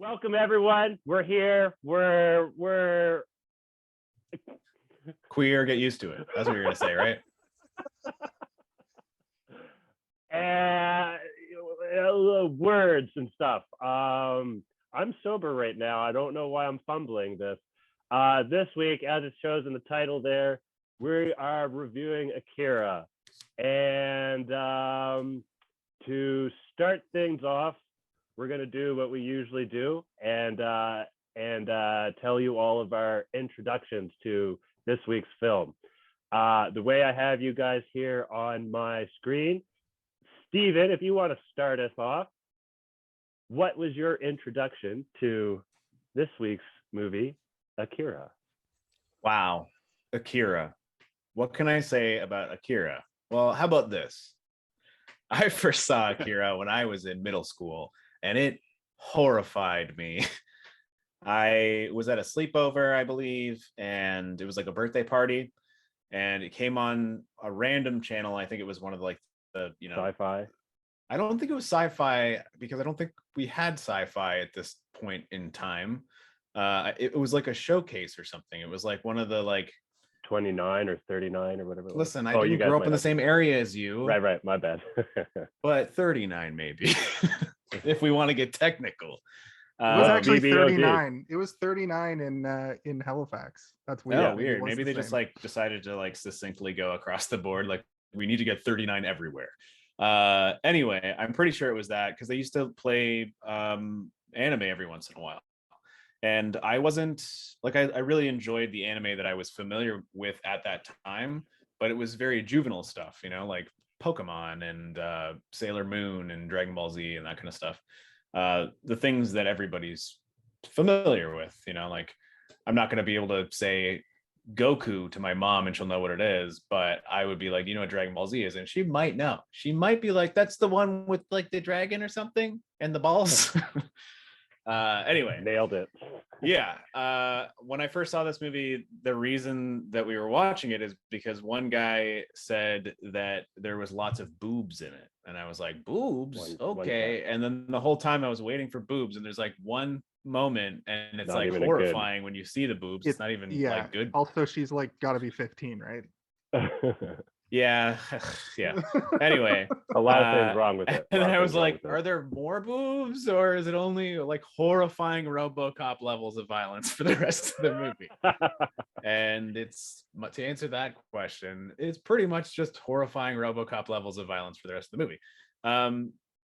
Welcome everyone. We're here. We're queer. Get used to it. That's what you're gonna say, right? Words and stuff. I'm sober right now. I don't know why I'm fumbling this. This week, as it shows in the title there, we are reviewing Akira. And to start things off, we're going to do what we usually do and tell you all of our introductions to this week's film. The way I have you guys here on my screen, Steven, if you want to start us off, what was your introduction to this week's movie, Akira? Wow, Akira. What can I say about Akira? Well, how about this? I first saw Akira when I was in middle school, and it horrified me. I was at a sleepover, I believe, and it was like a birthday party, and it came on a random channel. I think it was one of the Sci-fi. I don't think it was sci-fi because I don't think we had sci-fi at this point in time. It was like a showcase or something. It was like one of the 29 or 39 or whatever. Listen, I didn't grow up in the same area as you. Right. My bad. But 39 maybe, if we want to get technical. It was actually BBOD. 39. It was 39 in Halifax. That's weird. Oh, weird. Maybe they just decided to succinctly go across the board. We need to get 39 everywhere. Anyway, I'm pretty sure it was that because they used to play anime every once in a while. And I wasn't I really enjoyed the anime that I was familiar with at that time, but it was very juvenile stuff, like Pokemon and Sailor Moon and Dragon Ball Z and that kind of stuff. The things that everybody's familiar with, I'm not going to be able to say Goku to my mom and she'll know what it is, but I would be like, what Dragon Ball Z is? And she might know. She might be like, that's the one with the dragon or something and the balls. Anyway, nailed it. Yeah. When I first saw this movie, the reason that we were watching it is because one guy said that there was lots of boobs in it, and I was like, boobs? Okay. And then the whole time I was waiting for boobs, and there's one moment, and it's not horrifying when you see the boobs. It's not even good. Also, she's got to be 15, right? Yeah. Anyway, a lot of things wrong with it. And then I was like, are there more boobs, or is it only horrifying RoboCop levels of violence for the rest of the movie? And it's, to answer that question, it's pretty much just horrifying RoboCop levels of violence for the rest of the movie. And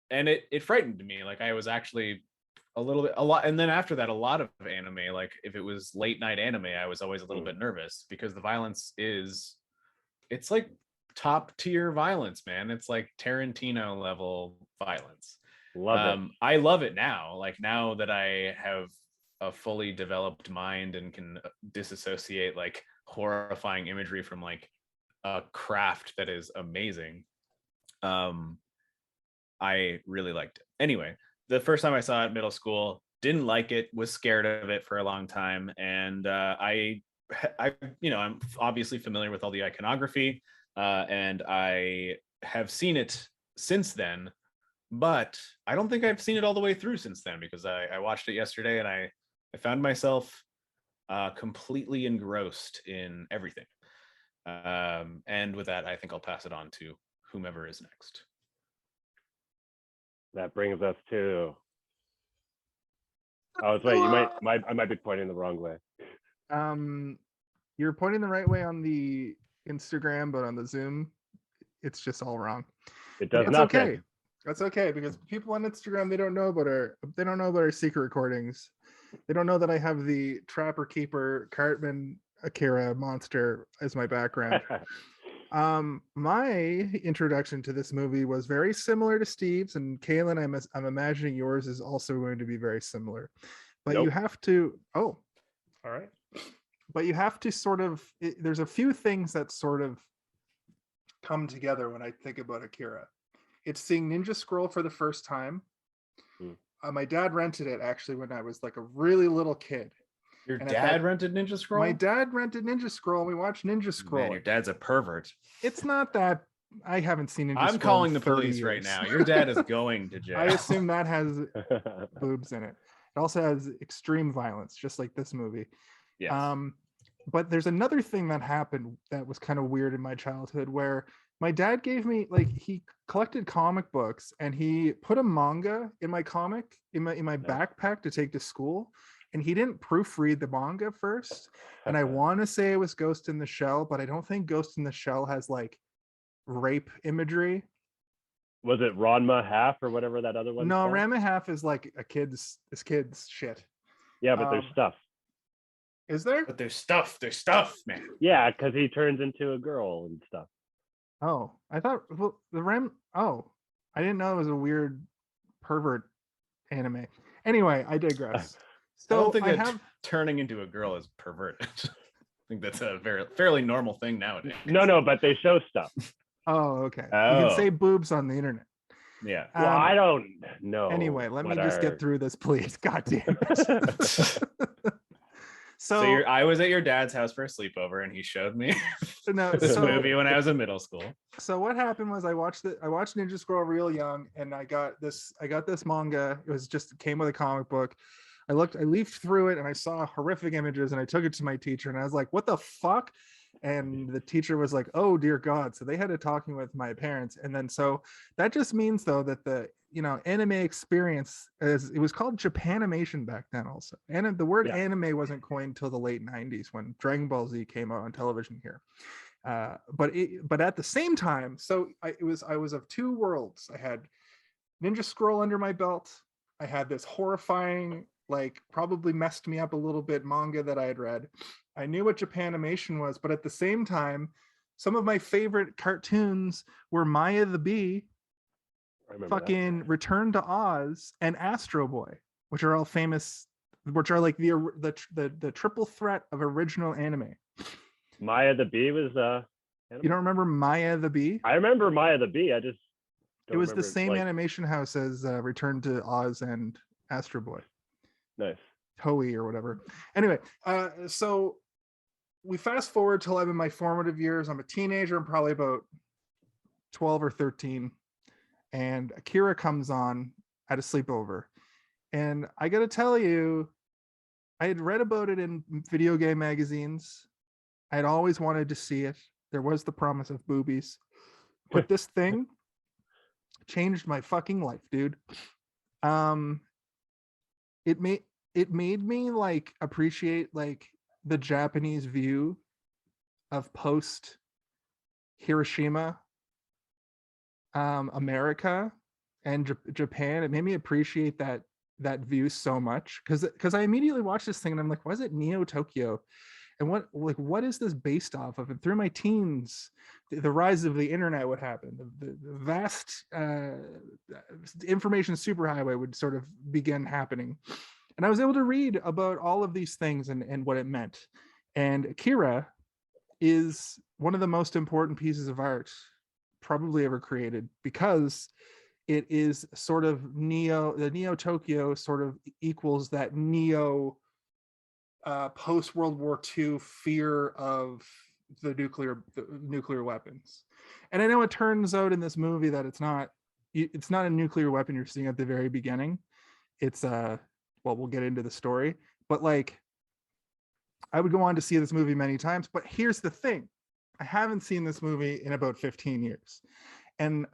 it frightened me. I was actually a lot. And then after that, a lot of anime, if it was late night anime, I was always a little bit nervous because the violence it's top tier violence, man. It's Tarantino level violence. Love it. I love it now. Now that I have a fully developed mind and can disassociate horrifying imagery from a craft that is amazing. I really liked it. Anyway, the first time I saw it in middle school, didn't like it, was scared of it for a long time, and I'm obviously familiar with all the iconography. And I have seen it since then, but I don't think I've seen it all the way through since then because I watched it yesterday and I found myself completely engrossed in everything. And with that, I think I'll pass it on to whomever is next. That brings us to. Oh, wait, I might be pointing the wrong way. You're pointing the right way on the Instagram, but on the Zoom, it's just all wrong. It does not. That's okay. That's okay because people on Instagram, they don't know about our secret recordings. They don't know that I have the Trapper Keeper Cartman Akira monster as my background. My introduction to this movie was very similar to Steve's, and Kaylin, I'm imagining yours is also going to be very similar. But You have to. Oh, all right. But you have to there's a few things that sort of come together when I think about Akira. It's seeing Ninja Scroll for the first time. My dad rented it actually when I was a really little kid. Your dad rented Ninja Scroll? My dad rented Ninja Scroll, and we watched Ninja Scroll. Man, your dad's a pervert. It's not that. I haven't seen Ninja Scroll. I'm calling the police right now. Your dad is going to jail. I assume that has boobs in it. It also has extreme violence, just like this movie. Yes. But there's another thing that happened that was kind of weird in my childhood, where my dad gave me, like, he collected comic books and he put a manga in my backpack to take to school, and he didn't proofread the manga first. And I want to say it was Ghost in the Shell, but I don't think Ghost in the Shell has like rape imagery. Was it Ranma half or whatever that other one? No, Ranma half is like kids shit. Yeah, but there's stuff. Is there? But there's stuff, man. Yeah, because he turns into a girl and stuff. Oh, I thought, well, I didn't know it was a weird pervert anime. Anyway, I digress. So I don't think that turning into a girl is pervert. I think that's a fairly normal thing nowadays. No, but they show stuff. Oh, okay. You can say boobs on the internet. Yeah. Well, I don't know. Anyway, let me just get through this, please. God damn it. So I was at your dad's house for a sleepover, and he showed me this movie when I was in middle school. So what happened was I watched Ninja Scroll real young, and I got this manga. It came with a comic book. I leafed through it and I saw horrific images, and I took it to my teacher and I was like, what the fuck? And the teacher was like, oh dear God. So they had a talking with my parents. And then, so that just means though, that the, anime experience, as it was called Japanimation back then also. And the word anime wasn't coined till the late 90s when Dragon Ball Z came out on television here. But at the same time, so I was of two worlds. I had Ninja Scroll under my belt. I had this horrifying, like, probably messed me up a little bit manga that I had read. I knew what Japanimation was, but at the same time, some of my favorite cartoons were Maya the Bee, fucking Return to Oz, and Astro Boy, which are all famous, which are like the triple threat of original anime. Maya the Bee was you don't remember Maya the Bee? I remember Maya the Bee. It was the same animation house as Return to Oz and Astro Boy. Nice. Toei or whatever. Anyway, so we fast forward till I'm in my formative years. I'm a teenager. I'm probably about 12 or 13. And Akira comes on at a sleepover. And I got to tell you, I had read about it in video game magazines. I had always wanted to see it. There was the promise of boobies. But this thing changed my fucking life, dude. It made me like appreciate like the Japanese view of post Hiroshima America and Japan. It made me appreciate that view so much, because I immediately watched this thing and I'm like, why is it Neo Tokyo? And what is this based off of? And through my teens, the rise of the internet would happen. The vast information superhighway would sort of begin happening. And I was able to read about all of these things and what it meant. And Akira is one of the most important pieces of art probably ever created, because it is sort of the Neo Tokyo sort of equals that Neo post World War II fear of the nuclear weapons. And I know it turns out in this movie that it's not a nuclear weapon you're seeing at the very beginning. It's well, we'll get into the story, but like, I would go on to see this movie many times, but here's the thing. I haven't seen this movie in about 15 years. And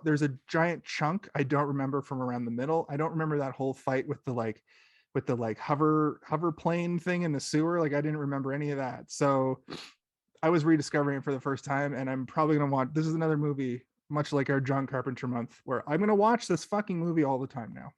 there's a giant chunk I don't remember from around the middle. I don't remember that whole fight with the hover plane thing in the sewer. Like, I didn't remember any of that. So I was rediscovering it for the first time, and I'm probably going to watch, this is another movie, much like our John Carpenter month, where I'm going to watch this fucking movie all the time now.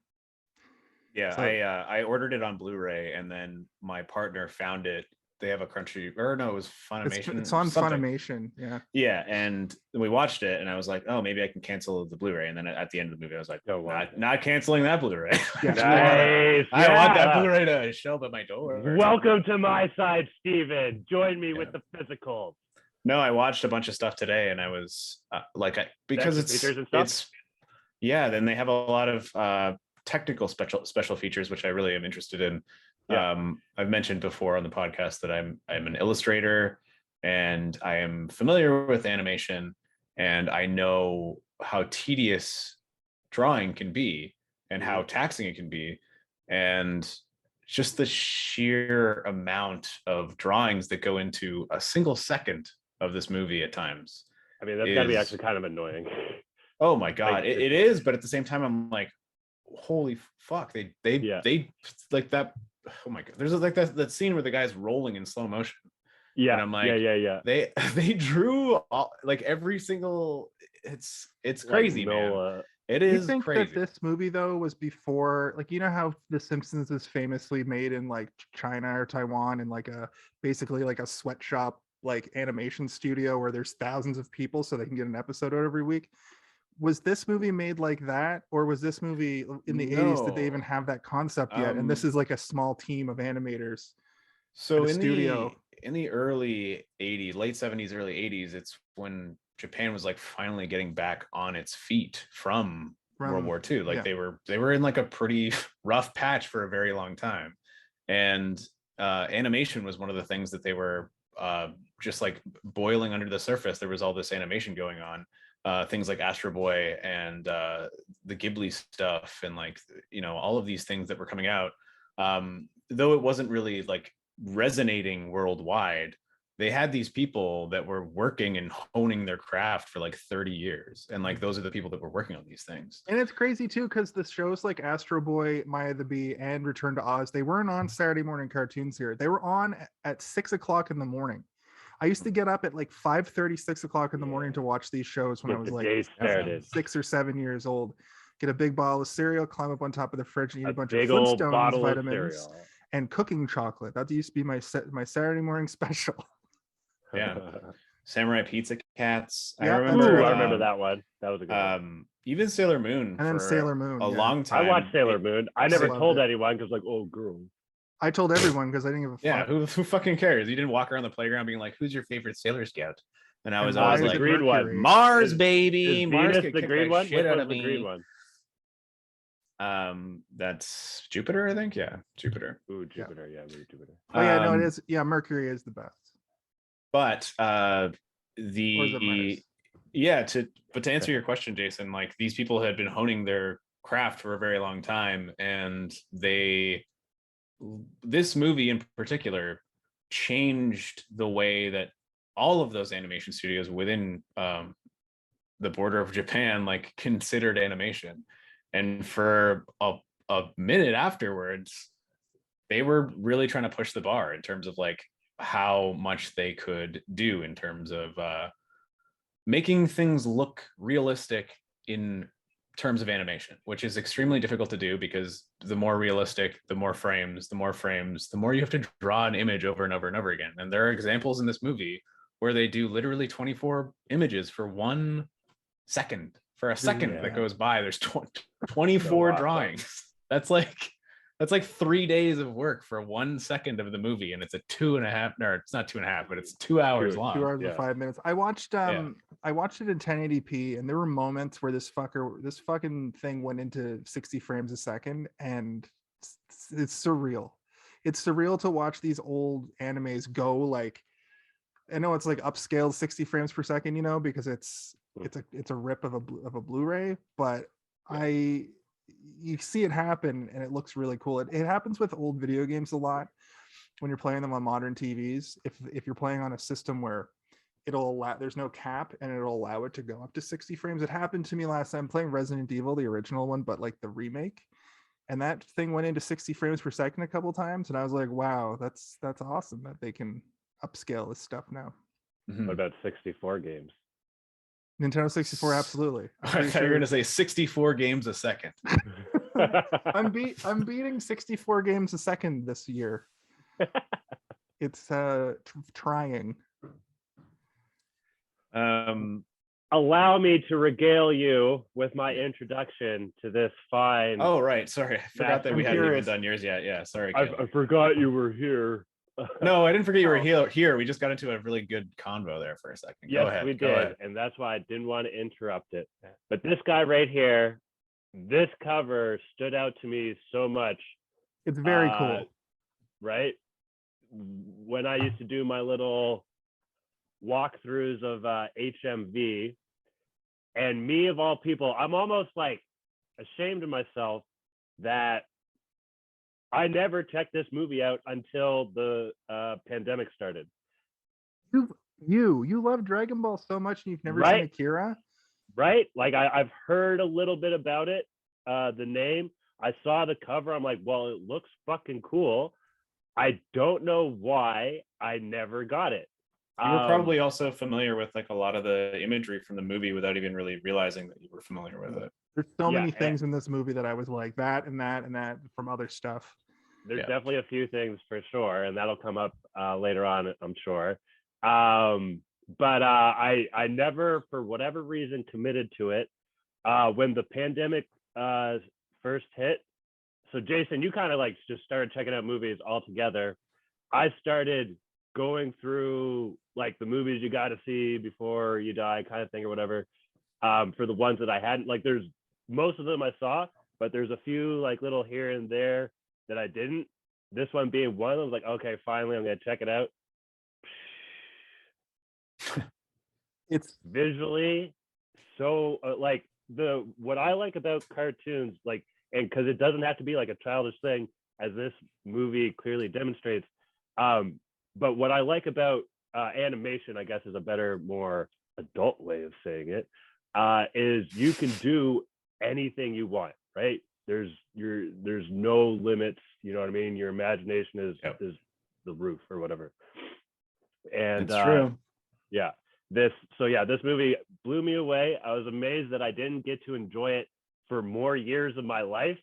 Yeah, so, I ordered it on Blu-ray, and then my partner found it. They have a Crunchy, or no, it was Funimation. It's on Funimation, yeah. Yeah, and we watched it, and I was like, oh, maybe I can cancel the Blu-ray. And then at the end of the movie, I was like, oh, not canceling that Blu-ray. Nice. I want that Blu-ray to show up at my door. Welcome to my side, Steven. Join me with the physicals. No, I watched a bunch of stuff today, and I was because it's then they have a lot of technical special features, which I really am interested in. I've mentioned before on the podcast that I'm an illustrator, and I am familiar with animation, and I know how tedious drawing can be and how taxing it can be. and just the sheer amount of drawings that go into a single second of this movie at times. I mean, that's got to be actually kind of annoying. Oh my God, Like, it is. But at the same time, I'm like, holy fuck, they like that. Oh my God, there's like that scene where the guy's rolling in slow motion. Yeah, and I'm like, yeah. They drew all, like every single. It's crazy, man. It is. You think crazy. that this movie though was before, like, you know how The Simpsons is famously made in like China or Taiwan in like basically like a sweatshop like animation studio where there's thousands of people so they can get an episode out every week. Was this movie made like that, or was this movie in the 80s? Did they even have that concept yet? And this is like a small team of animators. So in the early 80s, late 70s, early 80s, it's when Japan was like finally getting back on its feet from World War II. Like they were in like a pretty rough patch for a very long time. And animation was one of the things that they were just like boiling under the surface. There was all this animation going on. Things like Astro Boy and the Ghibli stuff, and like, you know, all of these things that were coming out, though it wasn't really like resonating worldwide, they had these people that were working and honing their craft for like 30 years, and like those are the people that were working on these things. And it's crazy too, because the shows like Astro Boy, Maya the Bee, and Return to Oz, they weren't on Saturday morning cartoons here. They were on at 6 o'clock in the morning. I used to get up at like 5:30, 6 o'clock in the morning to watch these shows when I was like 6 or 7 years old. Get a big bottle of cereal, climb up on top of the fridge, and eat a bunch of Flintstones vitamins and cooking chocolate. That used to be my Saturday morning special. Yeah. Samurai Pizza Cats. Yeah, I remember. I remember that one. That was a good one. Even Sailor Moon. And then Sailor Moon. A long time. I watched Sailor Moon. I never told anyone because, like, oh, girl. I told everyone because I didn't give a fuck. Yeah, who fucking cares? You didn't walk around the playground being like, "Who's your favorite Sailor Scout?" And I was always like, green one. Mars, baby. Mars Venus the green one? Shit out of the me. Green one? That's Jupiter, I think. Yeah, Jupiter. Ooh, Jupiter. Yeah, Jupiter. Oh yeah, no, it is. Yeah, Mercury is the best. But to answer your question, Jason, like these people had been honing their craft for a very long time, and this movie in particular changed the way that all of those animation studios within the border of Japan like considered animation. And for a minute afterwards, they were really trying to push the bar in terms of like how much they could do in terms of making things look realistic in terms of animation, which is extremely difficult to do because the more realistic, the more frames, the more you have to draw an image over and over and over again. And there are examples in this movie where they do literally 24 images for 1 second. For a second that goes by, there's 24 drawings. That's like 3 days of work for 1 second of the movie, and it's a 2.5. No, it's not 2.5, but it's 2 hours long. 2 hours and 5 minutes. I watched it in 1080p, and there were moments where this fucking thing went into 60 frames a second, and it's surreal. It's surreal to watch these old animes go like. I know it's like upscaled 60 frames per second, you know, because it's a rip of a Blu-ray, but you see it happen and it looks really cool. It happens with old video games a lot when you're playing them on modern TVs. If you're playing on a system where there's no cap and it'll allow it to go up to 60 frames. It happened to me last time playing Resident Evil, the original one, but like the remake, and that thing went into 60 frames per second a couple times, and I was like, wow, that's awesome that they can upscale this stuff now. What about 64 games? Nintendo 64, absolutely. I thought you were going to say 64 games a second. I'm beating 64 games a second this year. It's trying. Allow me to regale you with my introduction to this fine. Oh, right. Sorry. I forgot that we hadn't even done yours yet. Yeah, sorry. I forgot you were here. No, I didn't forget you were here. We just got into a really good convo there for a second. Yes, we did. And that's why I didn't want to interrupt it. But this guy right here, this cover stood out to me so much. It's very cool. Right? When I used to do my little walkthroughs of HMV, and me of all people, I'm almost like ashamed of myself that I never checked this movie out until the pandemic started. You love Dragon Ball so much and you've never seen Right. Akira? Right? Like I've heard a little bit about it, the name. I saw the cover. I'm like, well, it looks fucking cool. I don't know why I never got it. You were probably also familiar with like a lot of the imagery from the movie without even really realizing that you were familiar with it. There's so many things in this movie that I was like that and that and that from other stuff. There's definitely a few things for sure, and that'll come up later on, I'm sure. But I never, for whatever reason, committed to it. When the pandemic first hit, so Jason, you kind of like just started checking out movies altogether. I started going through like the movies you got to see before you die kind of thing or whatever. For the ones that I hadn't, like there's most of them I saw, but there's a few like little here and there that I didn't. This one being one, I was like, okay, finally I'm gonna check it out. It's visually so like what I like about cartoons, like, and because it doesn't have to be like a childish thing, as this movie clearly demonstrates. But what I like about animation, I guess, is a better, more adult way of saying it, is you can do anything you want, right? There's no limits. You know what I mean? Your imagination is the roof or whatever. And it's true. Yeah. This movie blew me away. I was amazed that I didn't get to enjoy it for more years of my life.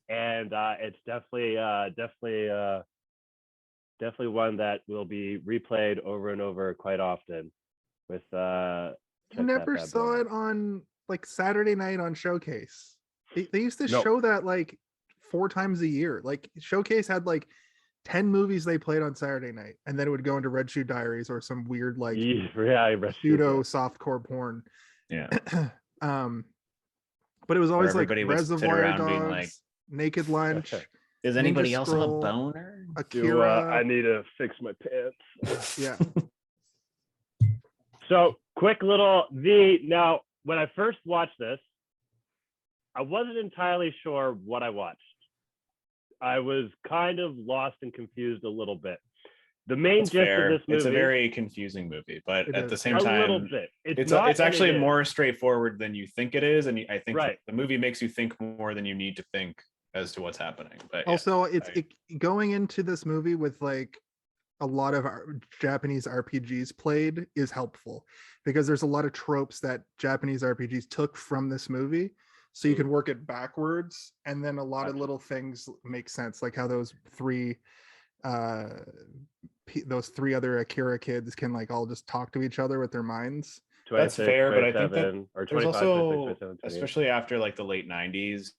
And it's definitely one that will be replayed over and over quite often. With I never saw it on like Saturday night on Showcase. They used to show that like 4 times a year. Like Showcase had like 10 movies they played on Saturday night, and then it would go into Red Shoe Diaries or some weird like pseudo softcore porn. Yeah. But it was always like Reservoir Dogs, like, Naked Lunch. Does anybody else have a boner? Akira. I need to fix my pants. Yeah. So quick little now when I first watched this, I wasn't entirely sure what I watched. I was kind of lost and confused a little bit. The main gist of this movie, it's a very confusing movie, but at the same time, a little bit. It's actually more straightforward than you think it is, and I think the movie makes you think more than you need to think as to what's happening. But also, going into this movie with like a lot of Japanese RPGs played is helpful, because there's a lot of tropes that Japanese RPGs took from this movie. So you can work it backwards, and then a lot of little things make sense, like how those three other Akira kids can like all just talk to each other with their minds. That's fair, but I think that there's also, especially after like the late 90s,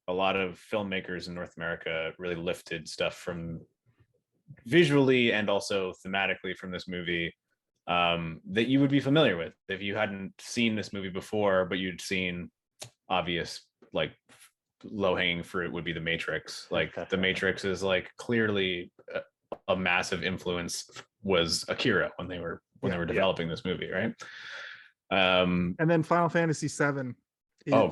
a lot of filmmakers in North America really lifted stuff from visually and also thematically from this movie that you would be familiar with if you hadn't seen this movie before, but you'd seen obvious like low-hanging fruit would be The Matrix. Like The Matrix is like clearly a massive influence was Akira when they were developing this movie, right? And then Final Fantasy VII. I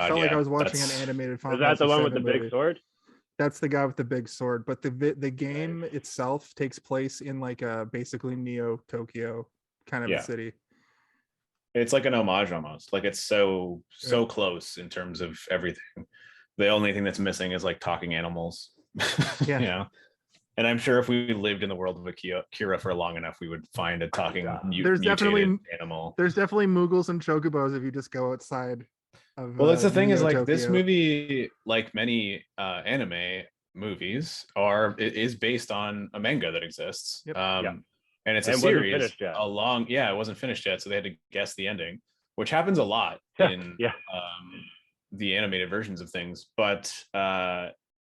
felt like I was watching an animated Final Fantasy. Is that the one with the movie. big sword? That's the guy with the big sword, but the game itself takes place in like a basically Neo Tokyo kind of a city. It's like an homage almost. Like it's so close in terms of everything. The only thing that's missing is like talking animals. Yeah. You know? And I'm sure if we lived in the world of Akira for long enough, we would find a talking mutated animal. There's definitely Moogles and Chocobos if you just go outside. Well, that's the thing Neo is like Tokyo. This movie, like many anime movies, is based on a manga that exists. Yep. And it's a series. It wasn't finished yet, so they had to guess the ending, which happens a lot in the animated versions of things. But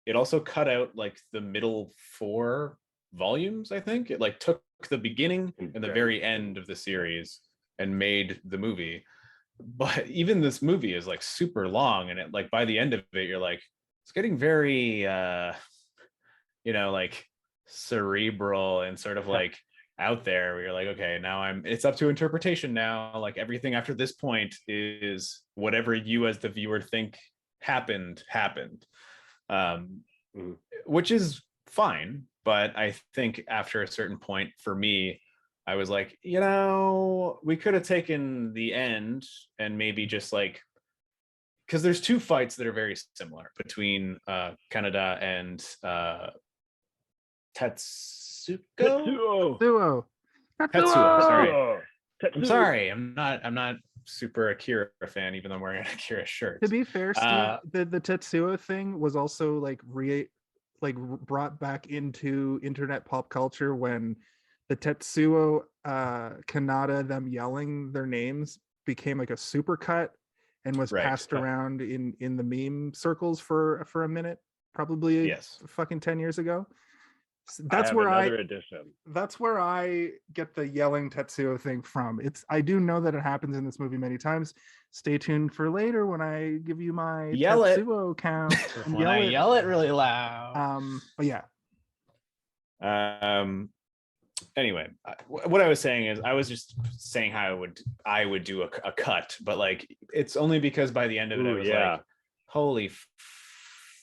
it also cut out like the middle 4 volumes. I think it like took the beginning and the very end of the series and made the movie. But even this movie is like super long, and it like by the end of it, you're like, it's getting very like cerebral and sort of like out there, where you're like, okay, now it's up to interpretation now. Like everything after this point is whatever you as the viewer think happened. which is fine. But I think after a certain point, for me, I was like, we could have taken the end and maybe just like, because there's two fights that are very similar between Kaneda and Tetsuo. Tetsuo. Sorry. I'm sorry. I'm not super Akira fan, even though I'm wearing an Akira shirt. To be fair, Steve, the Tetsuo thing was also like brought back into internet pop culture when the Tetsuo Kaneda, them yelling their names, became like a supercut and was passed around in the meme circles for a minute, probably fucking 10 years ago. That's where that's where I get the yelling Tetsuo thing from. I do know that it happens in this movie many times. Stay tuned for later when I give you my Tetsuo count. When I yell it really loud. But yeah. Anyway, what I was saying is I was just saying how I would do a cut, but like it's only because by the end of it I was like, holy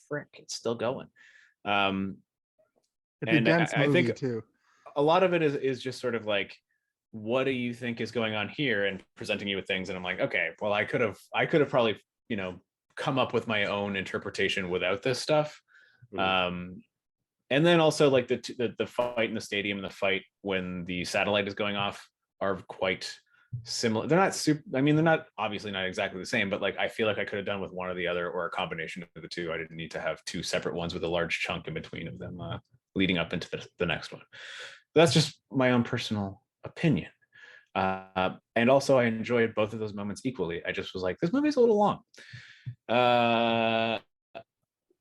frick, it's still going. And I think too. A lot of it is just sort of like, what do you think is going on here, and presenting you with things, and I'm like, okay, well, I could have probably come up with my own interpretation without this stuff. And then also like the fight in the stadium and the fight when the satellite is going off are quite similar. They're not super. I mean, they're not obviously not exactly the same, but like I feel like I could have done with one or the other, or a combination of the two. I didn't need to have two separate ones with a large chunk in between of them leading up into the next one. That's just my own personal opinion. And also I enjoyed both of those moments equally. I just was like, this movie's a little long.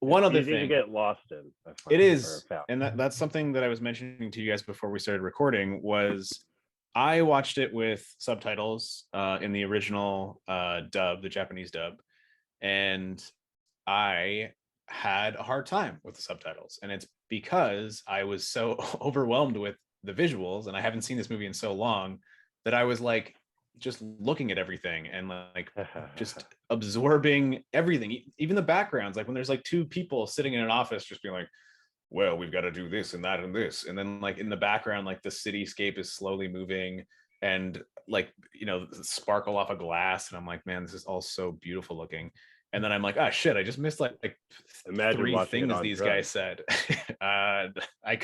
One other thing to get lost in. It is, and that's something that I was mentioning to you guys before we started recording, was I watched it with subtitles in the original dub, the Japanese dub, and I had a hard time with the subtitles, and it's because I was so overwhelmed with the visuals, and I haven't seen this movie in so long that I was like just looking at everything and like just absorbing everything, even the backgrounds, like when there's like two people sitting in an office just being like, well, we've got to do this and that and this, and then like in the background like the cityscape is slowly moving and like sparkle off a glass, and I'm like, man, this is all so beautiful looking. And then I'm like, oh shit, I just missed like three things these guys said. I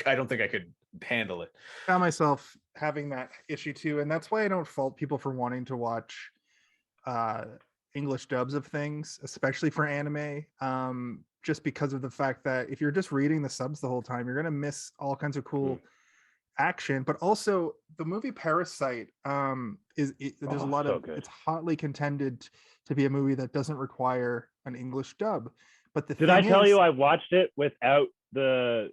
don't think I could handle it. I found myself having that issue too, and that's why I don't fault people for wanting to watch English dubs of things, especially for anime. Just because of the fact that if you're just reading the subs the whole time, you're gonna miss all kinds of cool action. But also the movie Parasite there's a lot of it's hotly contended to be a movie that doesn't require an English dub. But did I tell you I watched it without the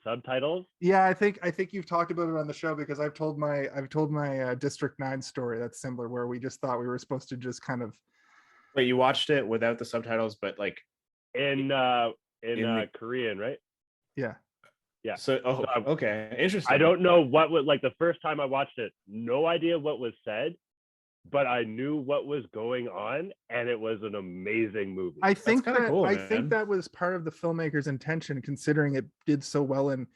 subtitles? Yeah, I think you've talked about it on the show, because I've told my District 9 story that's similar, where we just thought we were supposed to just kind of. Wait, you watched it without the subtitles, but like in Korean, right? Yeah. Yeah. So okay, interesting. I don't know what was like the first time I watched it. No idea what was said, but I knew what was going on, and it was an amazing movie. I think that was part of the filmmaker's intention, considering it did so well in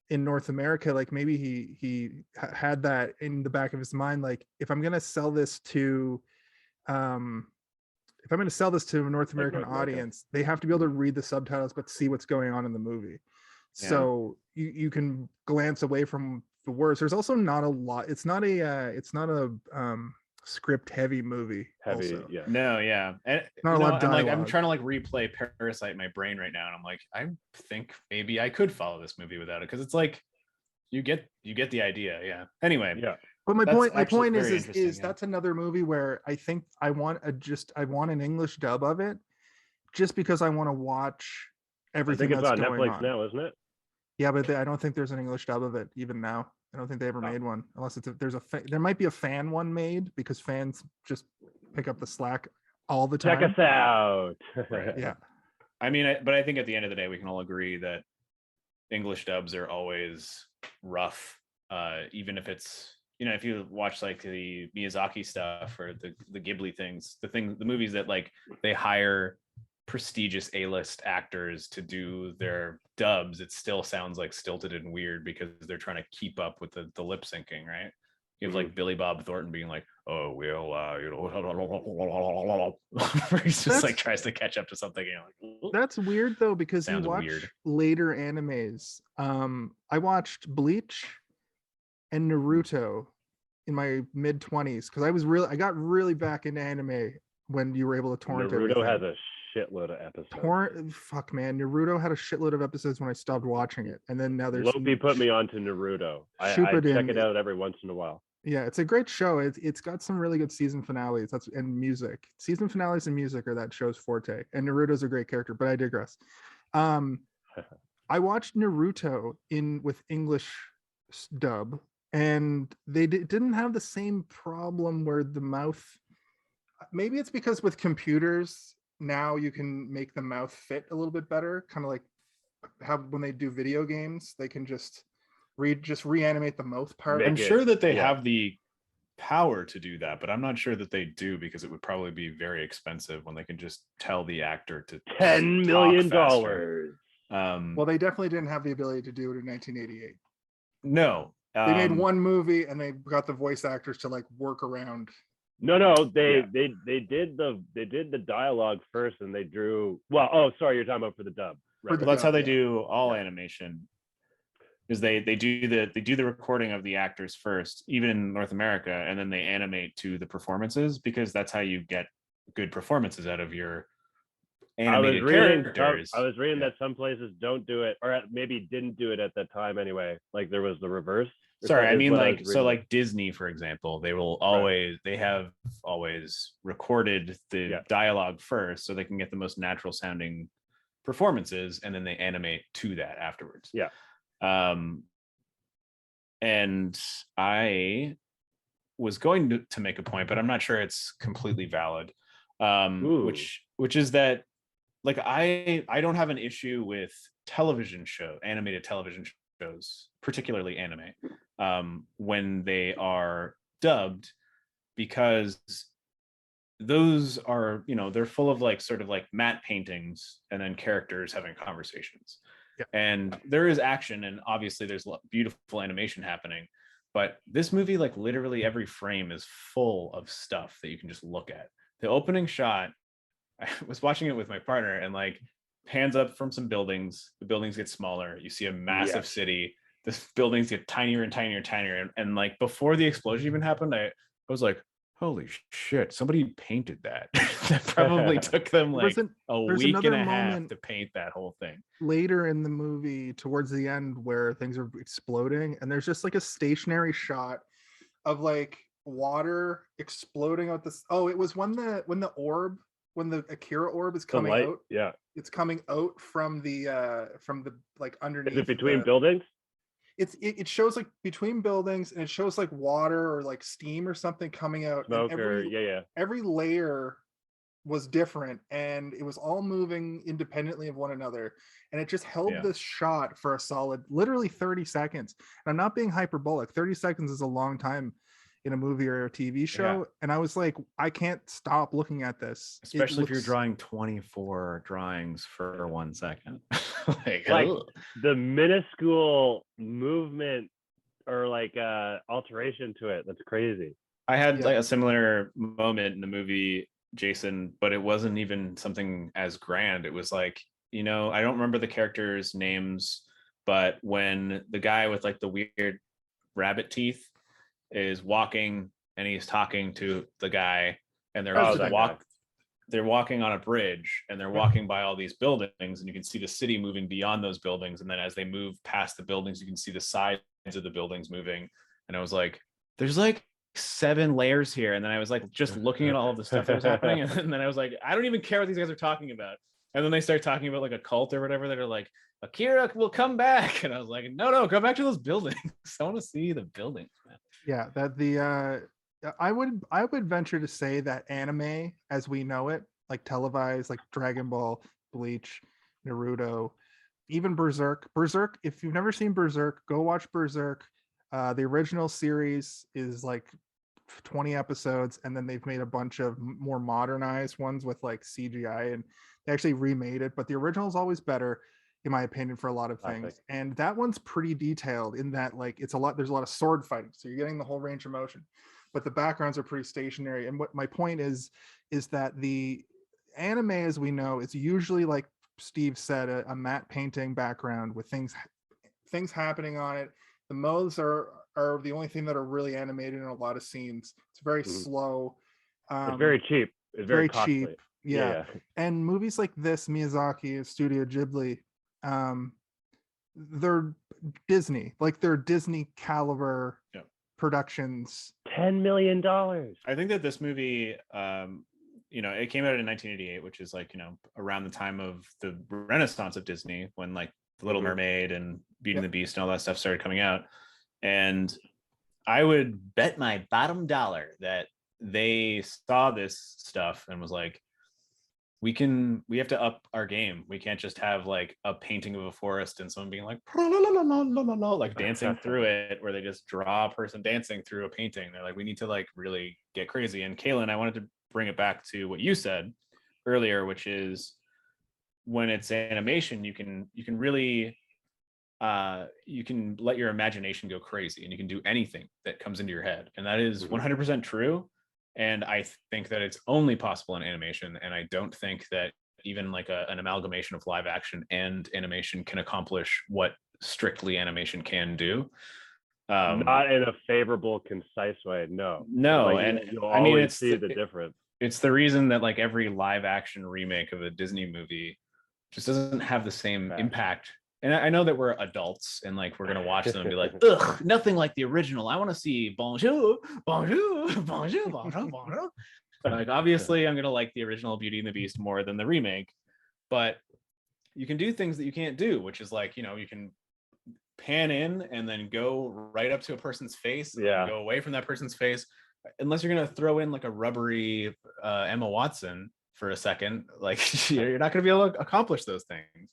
North America. Like maybe he had that in the back of his mind. Like if I'm gonna sell this to a North American audience, they have to be able to read the subtitles but see what's going on in the movie. Yeah. So you can glance away from the words. There's also not a lot. It's not a script heavy movie. Yeah. No, yeah. And not a lot of dialogue. I'm trying to like replay Parasite in my brain right now, and I'm like, I think maybe I could follow this movie without it, because it's like you get the idea. Yeah. Anyway. Yeah. But my point is that's another movie where I think I want an English dub of it, just because I want to watch everything that's going on. I think it's on Netflix now, isn't it? Yeah, but I don't think there's an English dub of it even now. I don't think they ever made one, unless there might be a fan one made, because fans just pick up the slack all the time. Check us out. Right. Yeah. I mean, but I think at the end of the day, we can all agree that English dubs are always rough, even if it's, if you watch like the Miyazaki stuff or the Ghibli things, the movies that like they hire prestigious A-list actors to do their dubs, it still sounds like stilted and weird because they're trying to keep up with the lip syncing, right? You have like Billy Bob Thornton being like, "Oh, well, you know," he's just like tries to catch up to something. You know, like, that's weird though, because you sounds watch weird. later animes. I watched Bleach and Naruto in my mid 20s because I got really back into anime when you were able to torrent Naruto everything. has a shitload of episodes. Fuck man, Naruto had a shitload of episodes when I stopped watching it, and then now there's Lopi put me onto Naruto. I check it out every once in a while. Yeah, it's a great show. It's got some really good season finales. And music. Season finales and music are that show's forte. And Naruto's a great character, but I digress. I watched Naruto with English dub, and they didn't have the same problem where the mouth. Maybe it's because with computers now you can make the mouth fit a little bit better, kind of like how when they do video games, they can just reanimate the mouth part. I'm sure that they have the power to do that, but I'm not sure that they do because it would probably be very expensive when they can just tell the actor to $10 million. Well, they definitely didn't have the ability to do it in 1988. No, they made one movie and they got the voice actors to like work around. No, they did the dialogue first, and they drew. Well, oh, sorry, you're talking about for the dub. Right. Well, that's how they do all animation. Is they do the recording of the actors first, even in North America, and then they animate to the performances because that's how you get good performances out of your animated characters. I was reading that some places don't do it, or maybe didn't do it at that time anyway. Like there was the reverse. Sorry, I mean like Disney, for example, they will always they have always recorded the dialogue first so they can get the most natural sounding performances, and then they animate to that afterwards. Yeah. And I was going to make a point, but I'm not sure it's completely valid. Which is that like I don't have an issue with animated television shows, particularly anime, when they are dubbed, because those are, you know, they're full of like sort of like matte paintings and then characters having conversations. Yeah. And there is action, and obviously there's beautiful animation happening, but this movie, like literally every frame is full of stuff that you can just look at. The opening shot, I was watching it with my partner, and like pans up from some buildings, the buildings get smaller, you see a massive city, the buildings get tinier and tinier and tinier, and like before the explosion even happened, I was like, holy shit, somebody painted that. That probably took them like a week and a half to paint that whole thing. Later in the movie, towards the end, where things are exploding, and there's just like a stationary shot of like water exploding out this. Oh, it was when the Akira orb is coming out. Yeah. It's coming out from the like underneath. Is it between buildings? It shows like between buildings, and it shows like water or like steam or something coming out. Smoke every layer was different, and it was all moving independently of one another, and it just held this shot for a solid literally 30 seconds. And I'm not being hyperbolic. 30 seconds is a long time in a movie or a TV show, and I was like, I can't stop looking at this, especially if you're drawing 24 drawings for 1 second. like the minuscule movement or like alteration to it, that's crazy. I had like a similar moment in the movie, Jason, but it wasn't even something as grand. It was like, you know, I don't remember the characters' names, but when the guy with like the weird rabbit teeth is walking and he's talking to the guy, and they're walking on a bridge, and they're walking by all these buildings, and you can see the city moving beyond those buildings, and then as they move past the buildings, you can see the sides of the buildings moving. And I was like, there's like 7 layers here. And then I was like just looking at all of the stuff that was happening, and then I was like, I don't even care what these guys are talking about. And then they start talking about like a cult or whatever, that are like, Akira will come back, and I was like, no, go back to those buildings. I want to see the buildings, man. Yeah, that I would venture to say that anime as we know it, like televised, like Dragon Ball, Bleach, Naruto, even Berserk. If you've never seen Berserk, go watch Berserk. The original series is like 20 episodes, and then they've made a bunch of more modernized ones with like CGI, and They actually remade it, but the original is always better, in my opinion, for a lot of things. Classic. And that one's pretty detailed in that, like, it's a lot. There's a lot of sword fighting, so you're getting the whole range of motion, but the backgrounds are pretty stationary. And what my point is that the anime, as we know, is usually, like Steve said, a matte painting background with things happening on it. The modes are the only thing that are really animated in a lot of scenes. It's very slow. It's very cheap. It's very costly. cheap. Yeah. And movies like this, Miyazaki and Studio Ghibli, they're Disney. Like, they're Disney caliber productions. $10 million. I think that this movie, it came out in 1988, which is like, around the time of the renaissance of Disney, when like The Little Mermaid and Beauty and the Beast and all that stuff started coming out. And I would bet my bottom dollar that they saw this stuff and was like, we have to up our game. We can't just have like a painting of a forest and someone being like like dancing through it, where they just draw a person dancing through a painting. They're like, we need to like really get crazy. And Kaylin, I wanted to bring it back to what you said earlier, which is when it's animation, you can really you can let your imagination go crazy, and you can do anything that comes into your head. And that is 100% true. And I think that it's only possible in animation. And I don't think that even like an amalgamation of live action and animation can accomplish what strictly animation can do. Not in a favorable, concise way. No. Like, and you'll always see the difference. It's the reason that like every live action remake of a Disney movie just doesn't have the same impact. And I know that we're adults and like we're gonna watch them and be like, ugh, nothing like the original. I want to see bonjour, bonjour, bonjour, bonjour, bonjour. Like, obviously, I'm gonna like the original Beauty and the Beast more than the remake, but you can do things that you can't do, which is like, you can pan in and then go right up to a person's face, and go away from that person's face, unless you're gonna throw in like a rubbery Emma Watson for a second. Like, you're not gonna be able to accomplish those things.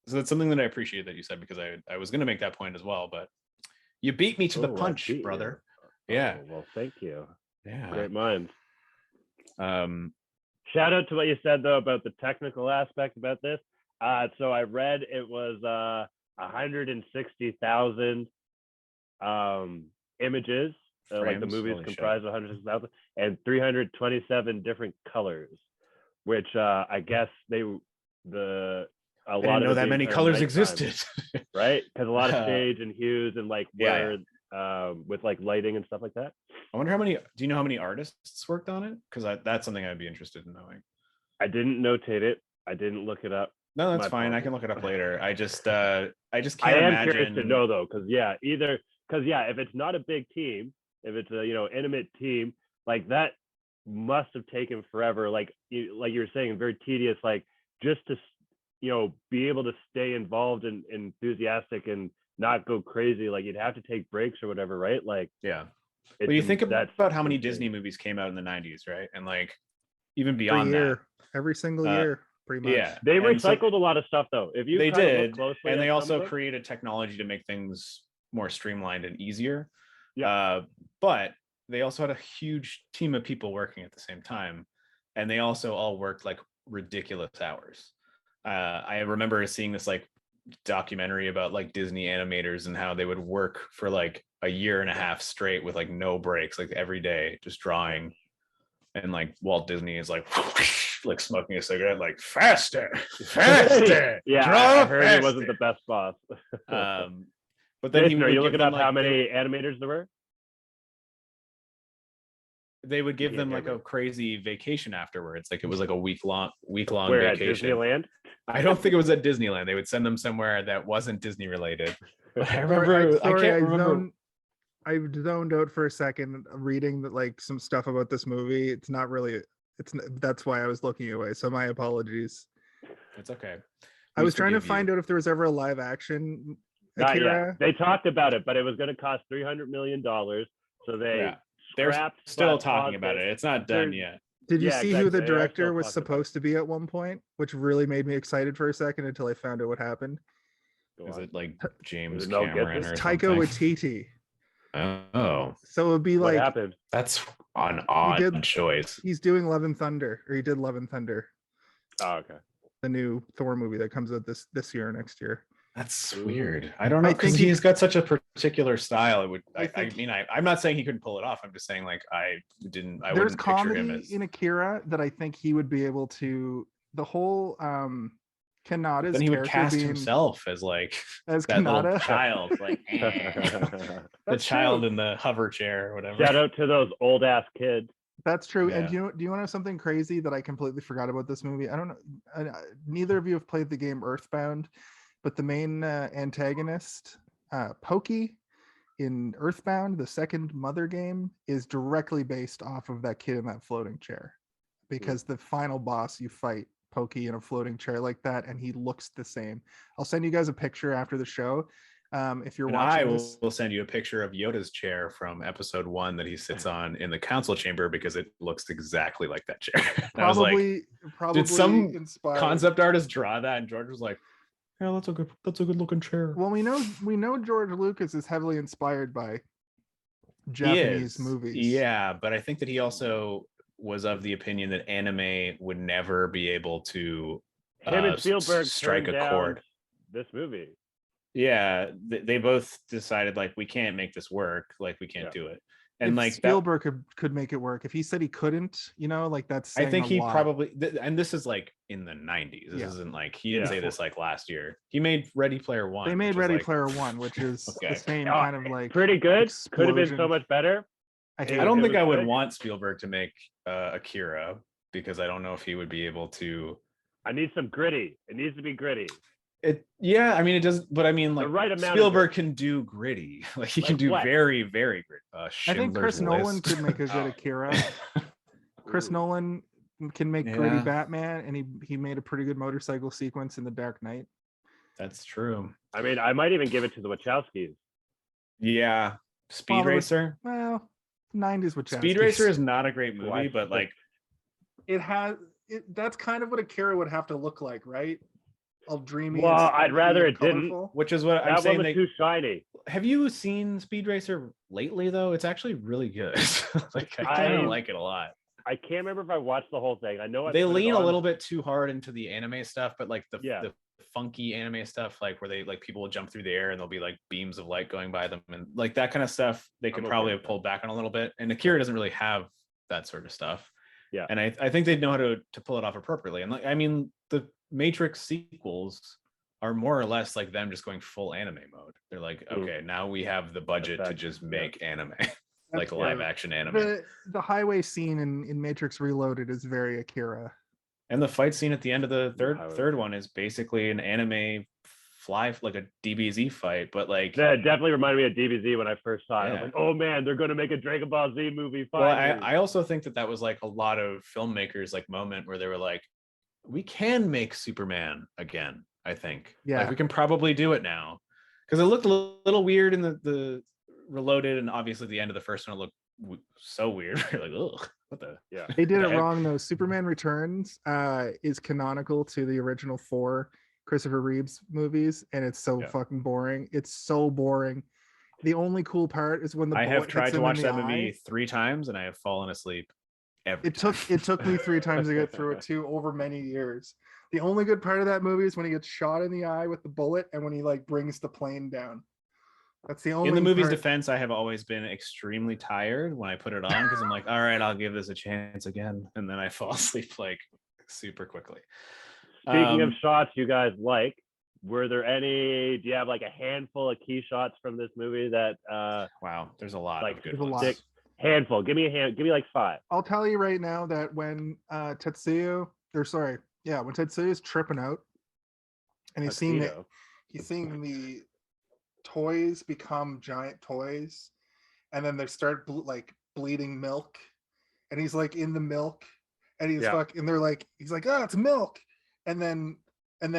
So that's something that I appreciate that you said, because I was going to make that point as well, but you beat me to the punch, brother. Yeah. Well, thank you. Yeah. Great minds. Shout out to what you said though about the technical aspect about this. So I read it was 160,000 images. Like the movie's comprised of 160,000 and 327 different colors, which I guess I didn't know that many colors existed. Right? Because a lot of shades and hues and like words with like lighting and stuff like that. I wonder do you know how many artists worked on it? Because that's something I'd be interested in knowing. I didn't notate it. I didn't look it up. No, that's fine. I can look it up later. I just can't imagine. I am curious to know though, because if it's not a big team, if it's a intimate team, like that must have taken forever. Like you were saying, very tedious. Like just to be able to stay involved and enthusiastic and not go crazy. Like you'd have to take breaks or whatever, right? Like, yeah. But you think about how many Disney movies came out in the 90s, right? And like even beyond every single year, pretty much. Yeah, they recycled a lot of stuff though. If you they did, closely, and they also created technology to make things more streamlined and easier. Yeah. But they also had a huge team of people working at the same time, and they also all worked like ridiculous hours. I remember seeing this like documentary about like Disney animators and how they would work for like a year and a half straight with like no breaks, like every day just drawing. And like Walt Disney is like like smoking a cigarette, like faster. Yeah, I heard he wasn't the best boss. But then are you looking up how many animators there were? They would give them like a crazy vacation afterwards. Like it was like a week long Where, vacation. At Disneyland? I don't think it was at Disneyland. They would send them somewhere that wasn't Disney related. But I remember. I can't remember. I zoned out for a second reading that like some stuff about this movie. It's not really. That's why I was looking away. So my apologies. It's okay. I was trying to find out if there was ever a live action Akira. They talked about it, but it was going to cost $300 million. So they're still talking about it. It's not done yet. Did you see who the director was supposed to be at one point? Which really made me excited for a second until I found out what happened. Is it like James Cameron or Taika Waititi? Oh. So it would be what happened? That's an odd choice. He's doing Love and Thunder, or he did Love and Thunder. Oh, okay. The new Thor movie that comes out this year or next year. That's Ooh. weird. I don't know, I because think he's got such a particular style. It would. I mean, I'm not saying he couldn't pull it off. I'm just saying, like, I There's wouldn't picture him comedy as. in Akira that I think he would be able to. The whole Kanada's Then he would character cast being himself as like as that little Kaneda. child, like the That's child true. in the hover chair or whatever. Shout out to those old ass kids. That's true. And Yeah. do you want to have something crazy that I completely forgot about this movie? I don't know. Neither of you have played the game Earthbound, but the main antagonist, Pokey, in Earthbound, the second Mother game, is directly based off of that kid in that floating chair, because the final boss you fight Pokey in a floating chair like that, and he looks the same. I'll send you guys a picture after the show. If you're And watching I this, will send you a picture of Yoda's chair from episode 1 that he sits on in the council chamber, because it looks exactly like that chair. And I was like, probably did some inspired. concept artist draw that? And George was like, yeah, that's a good looking chair. Well, we know George Lucas is heavily inspired by He Japanese is. movies. Yeah, but I think that he also was of the opinion that anime would never be able to Him and Spielberg strike turned a down chord. this movie. Yeah, they both decided, like, we can't make this work, like we can't do it. And if like Spielberg could make it work. If he said he couldn't, like that's I saying think a he lot. probably, and this is like in the 90s. This isn't like he didn't say this like last year. He made Ready Player One. They made Ready like, Player One, which is okay. the same kind of like Pretty good. Could have been so explosion. much better. I I hate don't it. think I would good. want Spielberg to make Akira, because I don't know if he would be able to. I need some gritty. It needs to be gritty. Yeah, I mean it does, but I mean, like, The right amount Spielberg can do gritty, like he can Like do what? very, very gritty. I think Chris Schindler's Nolan List. could make a good Akira. Chris Ooh. Nolan can make gritty Yeah. Batman, and he made a pretty good motorcycle sequence in The Dark Knight. That's true. I mean, I might even give it to the Wachowskis. Yeah, Speed Well, Racer. Well, 90s Wachowskis. Speed Racer is not a great movie, Why? but like It has that's kind of what Akira would have to look like, right? All dreamy. Well, and I'd spunky rather and it didn't. colorful. which is what I'm That one saying. was They, too shiny. have you seen Speed Racer lately though? It's actually really good. Like I kind I- of like it a lot. I can't remember if I watched the whole thing. I know I They put it lean a on. little bit too hard into the anime stuff, but like the Yeah. funky anime stuff, like where they like people will jump through the air and there'll be like beams of light going by them, and like that kind of stuff they could I'm okay probably with have pulled back on a little bit. And Akira doesn't really have that sort of stuff. Yeah. And I think they'd know how to pull it off appropriately. And like, I mean, the Matrix sequels are more or less like them just going full anime mode. They're like, okay, now we have the budget to Effects, just yeah. make anime, like That's live true. action anime. The highway scene in Matrix Reloaded is very Akira. And the fight scene at the end of the highway. third one is basically an anime fly, like a DBZ fight, but like, That definitely reminded me of DBZ when I first saw it. I was Yeah. like, oh man, they're going to make a Dragon Ball Z movie. well, Finally. I also think that was like a lot of filmmakers like moment where they were like, we can make Superman again. I think, Yeah. like we can probably do it now, because it looked a little weird in the Reloaded, and obviously the end of the first one looked so weird. You're like, ugh, what the? Yeah. They did the it heck? wrong though. Superman Returns is canonical to the original 4 Christopher Reeves movies, and it's so Yeah. fucking boring. It's so boring. The only cool part is when the I bullet have hits tried him to in watch the that movie eye. 3 times, and I have fallen asleep every It time. took me 3 times to get through it too, over many years. The only good part of that movie is when he gets shot in the eye with the bullet, and when he like brings the plane down. That's the only. In the movie's part. defense, I have always been extremely tired when I put it on, because I'm like, all right, I'll give this a chance again, and then I fall asleep like super quickly. Speaking of shots you guys like, were there any? Do you have like a handful of key shots from this movie that? Wow, there's a lot Like, of good there's a ones. lot. Handful. Give me a hand. Give me like 5. I'll tell you right now that when when Tetsuo's tripping out, and he's seeing the toys become giant toys, and then they start bleeding milk, and he's like in the milk, and he's and they're like, he's like, oh, it's milk, and then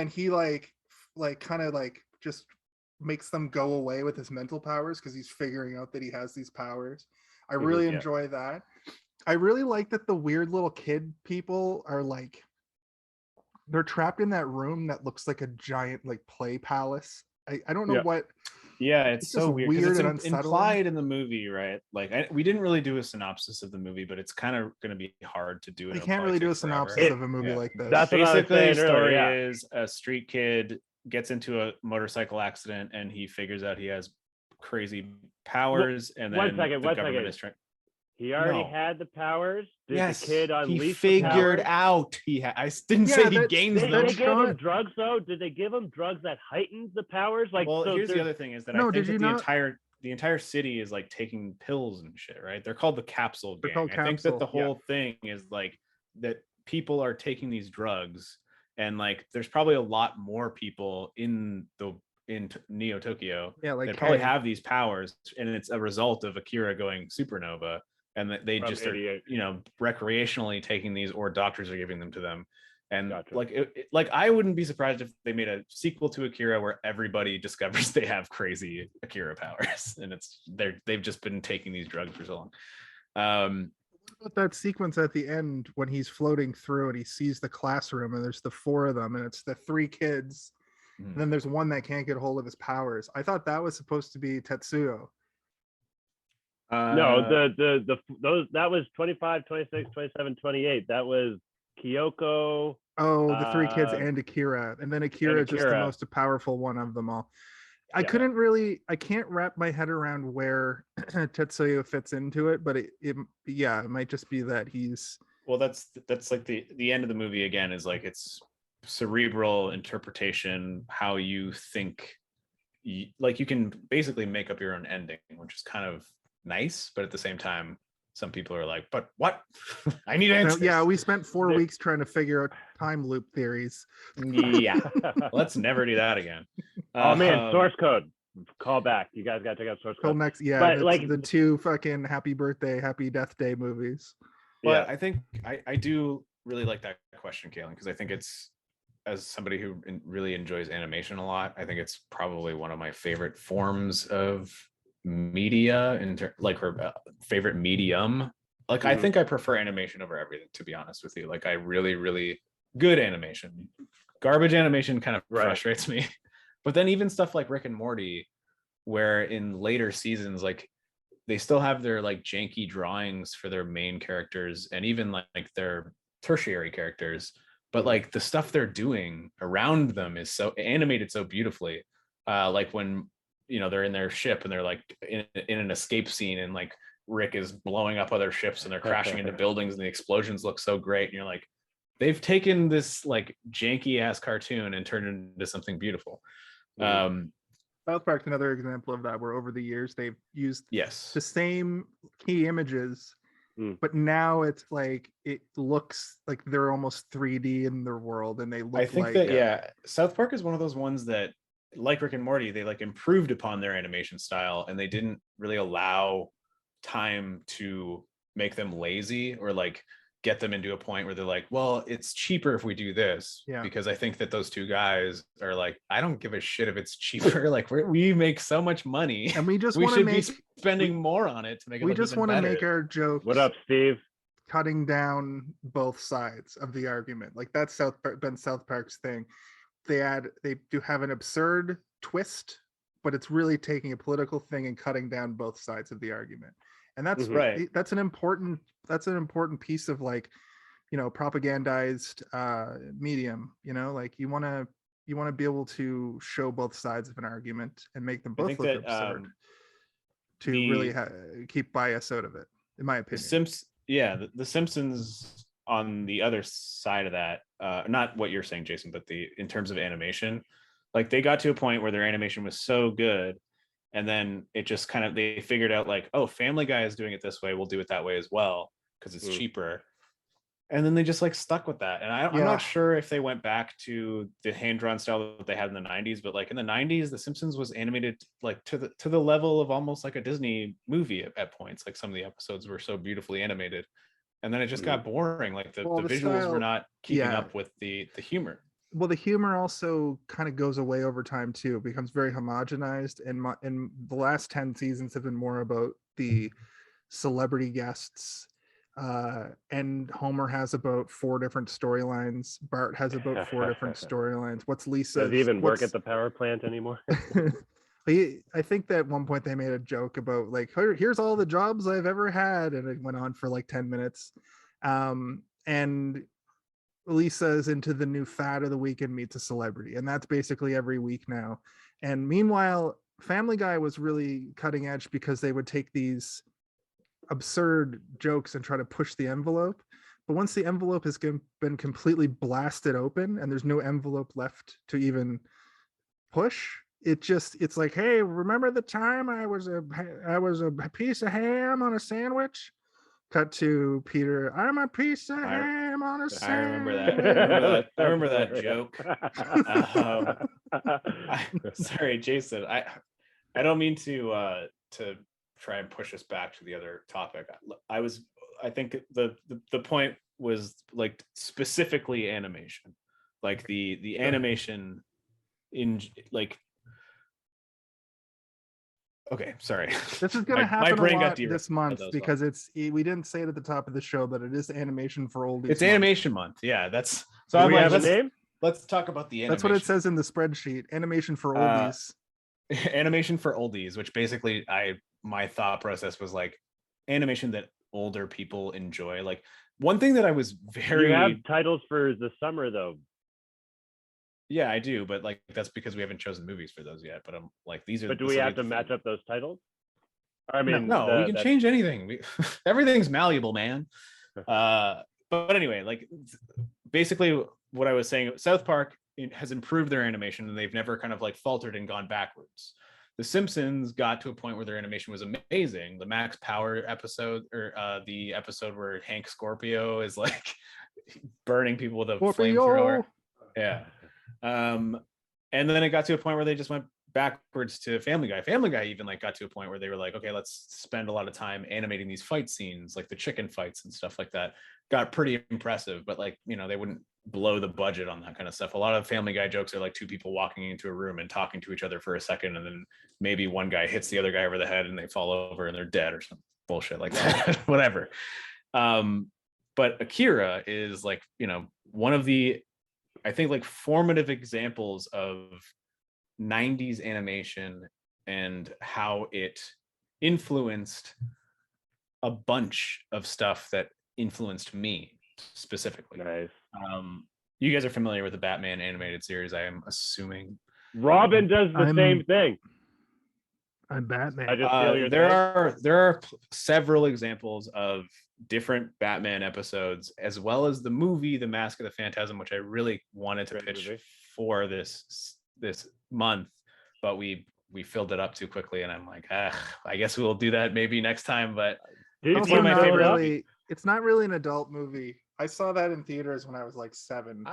he like kind of like just makes them go away with his mental powers, because he's figuring out that he has these powers. I really enjoy that. I really like that the weird little kid people are like, they're trapped in that room that looks like a giant like play palace. I don't know what Yeah, it's It's so just weird because weird it's and unsettling. implied in the movie, right? Like we didn't really do a synopsis of the movie, but it's kind of going to be hard to do. You And can't really do a synopsis of a movie like this. That's what I was Basically, saying the story earlier, is a street kid gets into a motorcycle accident and he figures out he has crazy powers, and then the government is trying. He already had the powers. Did Yes, the kid unleash he figured the powers? out. I didn't say he gains Did them. they give him drugs though? Did they give him drugs that heightened the powers? Like, well, so here's the other thing is that I think that the entire city is like taking pills and shit, right? They're called the Capsule Gang. I think that the whole thing is like that people are taking these drugs, and like there's probably a lot more people in Neo Tokyo that probably have these powers, and it's a result of Akira going supernova, and that they just are, recreationally taking these, or doctors are giving them to them. And like I wouldn't be surprised if they made a sequel to Akira where everybody discovers they have crazy Akira powers, and they've just been taking these drugs for so long. What about that sequence at the end when he's floating through and he sees the classroom and there's the 4 of them and it's the 3 kids, and then there's one that can't get a hold of his powers. I thought that was supposed to be Tetsuo. No, that was 25, 26, 27, 28. That was Kyoko. Oh, the 3 kids and Akira. And then Akira is just the most powerful one of them all. I can't wrap my head around where Tetsuo fits into it, but it might just be that he's... Well, that's like the end of the movie again is like it's cerebral interpretation, how you think, like you can basically make up your own ending, which is kind of nice, but at the same time some people are like, but what? I need answers. Yeah, we spent 4 weeks trying to figure out time loop theories. Yeah. Let's never do that again. Oh man, source code. Call back. You guys gotta check out source code. Next, but like the 2 fucking happy birthday, happy death day movies. But I think I do really like that question, Kaylin, because I think it's, as somebody who really enjoys animation a lot, I think it's probably one of my favorite forms of media, her favorite medium. Like I think I prefer animation over everything, to be honest with you. Like I really good animation. Garbage animation kind of frustrates me. But then even stuff like Rick and Morty, where in later seasons, like they still have their like janky drawings for their main characters and even like their tertiary characters, but like the stuff they're doing around them is so animated so beautifully. Like when they're in their ship and they're like in an escape scene, and like Rick is blowing up other ships and they're crashing into buildings and the explosions look so great, and you're like, they've taken this like janky ass cartoon and turned it into something beautiful. South Park's another example of that, where over the years they've used the same key images, but now it's like it looks like they're almost 3D in their world, and they look. I think South Park is one of those ones that, like Rick and Morty, they like improved upon their animation style, and they didn't really allow time to make them lazy or like get them into a point where they're like, well, it's cheaper if we do this. Because I think that those 2 guys are like, I don't give a shit if it's cheaper. Like we make so much money, and we should be spending more on it to make it. We just want to make our jokes. What up, Steve? Cutting down both sides of the argument. Like that's South Park's thing. They do have an absurd twist, but it's really taking a political thing and cutting down both sides of the argument. And that's that's an important piece of like, propagandized medium. Like you want to be able to show both sides of an argument and make them both look absurd to really keep bias out of it, in my opinion. The Simpsons on the other side of that, not what you're saying, Jason, but in terms of animation, like they got to a point where their animation was so good, and then it just kind of, they figured out like, oh, Family Guy is doing it this way, we'll do it that way as well because it's cheaper. And then they just like stuck with that. And I'm not sure if they went back to the hand-drawn style that they had in the 90s, but like in the 90s, The Simpsons was animated like to the level of almost like a Disney movie at points. Like some of the episodes were so beautifully animated. And then it just got boring. Like the visuals were not keeping up with the humor. Well, the humor also kind of goes away over time too. It becomes very homogenized, and the last 10 seasons have been more about the celebrity guests. And Homer has about 4 different storylines. Bart has about 4 different storylines. What's Lisa? Does he even work at the power plant anymore? I think that at one point they made a joke about like, here's all the jobs I've ever had, and it went on for like 10 minutes. And Lisa is into the new fad of the week and meets a celebrity, and that's basically every week now. And meanwhile, Family Guy was really cutting edge because they would take these absurd jokes and try to push the envelope. But once the envelope has been completely blasted open and there's no envelope left to even push, it's like, hey, remember the time I was a piece of ham on a sandwich? Cut to Peter, I'm a piece of ham on a sandwich. I remember that joke. Sorry, Jason. I don't mean to try and push us back to the other topic. I think the point was like specifically animation, like the animation in like. Okay, sorry. This is going to happen a lot this month because we didn't say it at the top of the show, but it is animation for oldies. It's animation month. Yeah, that's so. We have a name. Let's talk about the animation. That's what it says in the spreadsheet. Animation for oldies. Animation for oldies, which basically my thought process was like animation that older people enjoy. Like one thing that I was very. You have titles for the summer though. Yeah, I do, but like that's because we haven't chosen movies for those yet. But I'm like, these are. But do we have to match up those titles? I mean, no, we can change anything. Everything's malleable, man. But anyway, like basically what I was saying, South Park has improved their animation, and they've never kind of like faltered and gone backwards. The Simpsons got to a point where their animation was amazing. The Max Power episode, or the episode where Hank Scorpio is like burning people with a flamethrower. Yeah. And then it got to a point where they just went backwards to Family Guy. Family Guy even like got to a point where they were like, okay, let's spend a lot of time animating these fight scenes, like the chicken fights and stuff like that. Got pretty impressive, but like, you know, they wouldn't blow the budget on that kind of stuff. A lot of Family Guy jokes are like two people walking into a room and talking to each other for a second, and then maybe one guy hits the other guy over the head and they fall over and they're dead or some bullshit like that. Whatever. But Akira is like, you know, one of the, I think, like formative examples of 90s animation and how it influenced a bunch of stuff that influenced me specifically. Nice. You guys are familiar with the Batman animated series, I am assuming. Robin does the same thing. I'm Batman. I just feel there are several examples of different Batman episodes, as well as the movie The Mask of the Phantasm, which I really wanted to pitch for this month, but we filled it up too quickly, and I'm like, I guess we'll do that maybe next time. But it's one of my favorite. It's not really an adult movie. I saw that in theaters when I was like 7.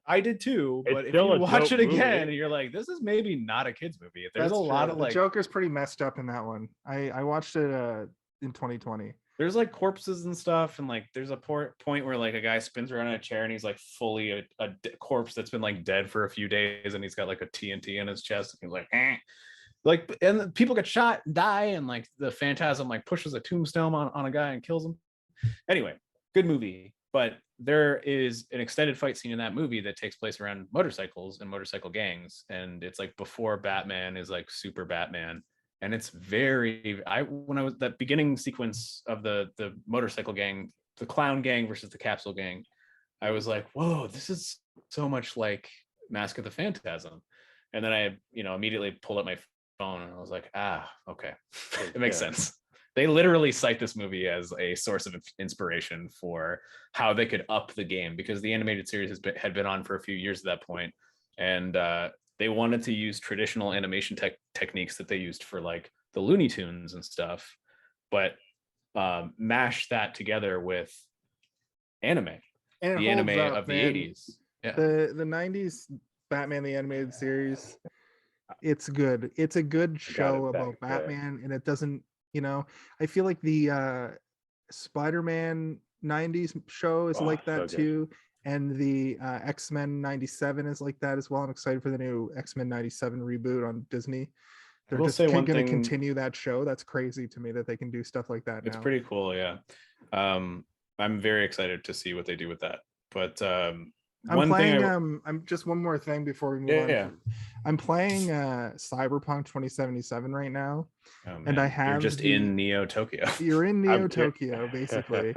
I did too, but if you watch it again and you're like, this is maybe not a kid's movie. There's a lot of like, the Joker's pretty messed up in that one. I watched it in 2020. There's like corpses and stuff, and like there's a point where like a guy spins around in a chair and he's like fully a corpse that's been like dead for a few days, and he's got like a TNT in his chest, and he's like, like, and people get shot and die, and like the Phantasm like pushes a tombstone on a guy and kills him. Anyway, good movie, but there is an extended fight scene in that movie that takes place around motorcycles and motorcycle gangs, and it's like before Batman is like super Batman. And it's when I was that beginning sequence of the motorcycle gang, the clown gang versus the capsule gang, I was like, whoa, this is so much like Mask of the Phantasm. And then I, immediately pulled up my phone and I was like, okay, it makes sense. They literally cite this movie as a source of inspiration for how they could up the game, because the animated series had been on for a few years at that point, and they wanted to use traditional animation techniques that they used for like the Looney Tunes and stuff, but mash that together with anime, and the anime of the 80s. Yeah. The 90s Batman the Animated Series, it's good. It's a good show about Batman, and it doesn't, I feel like the Spider-Man 90s show is like that too. And the X-Men 97 is like that as well. I'm excited for the new X-Men 97 reboot on Disney. They're just going to continue that show. That's crazy to me that they can do stuff like that now. It's pretty cool, yeah. I'm very excited to see what they do with that. But I'm just one more thing before we move on. Yeah. I'm playing Cyberpunk 2077 right now, Oh, and I man. have You're just in Neo Tokyo. You're in Neo I'm cur- Tokyo, basically.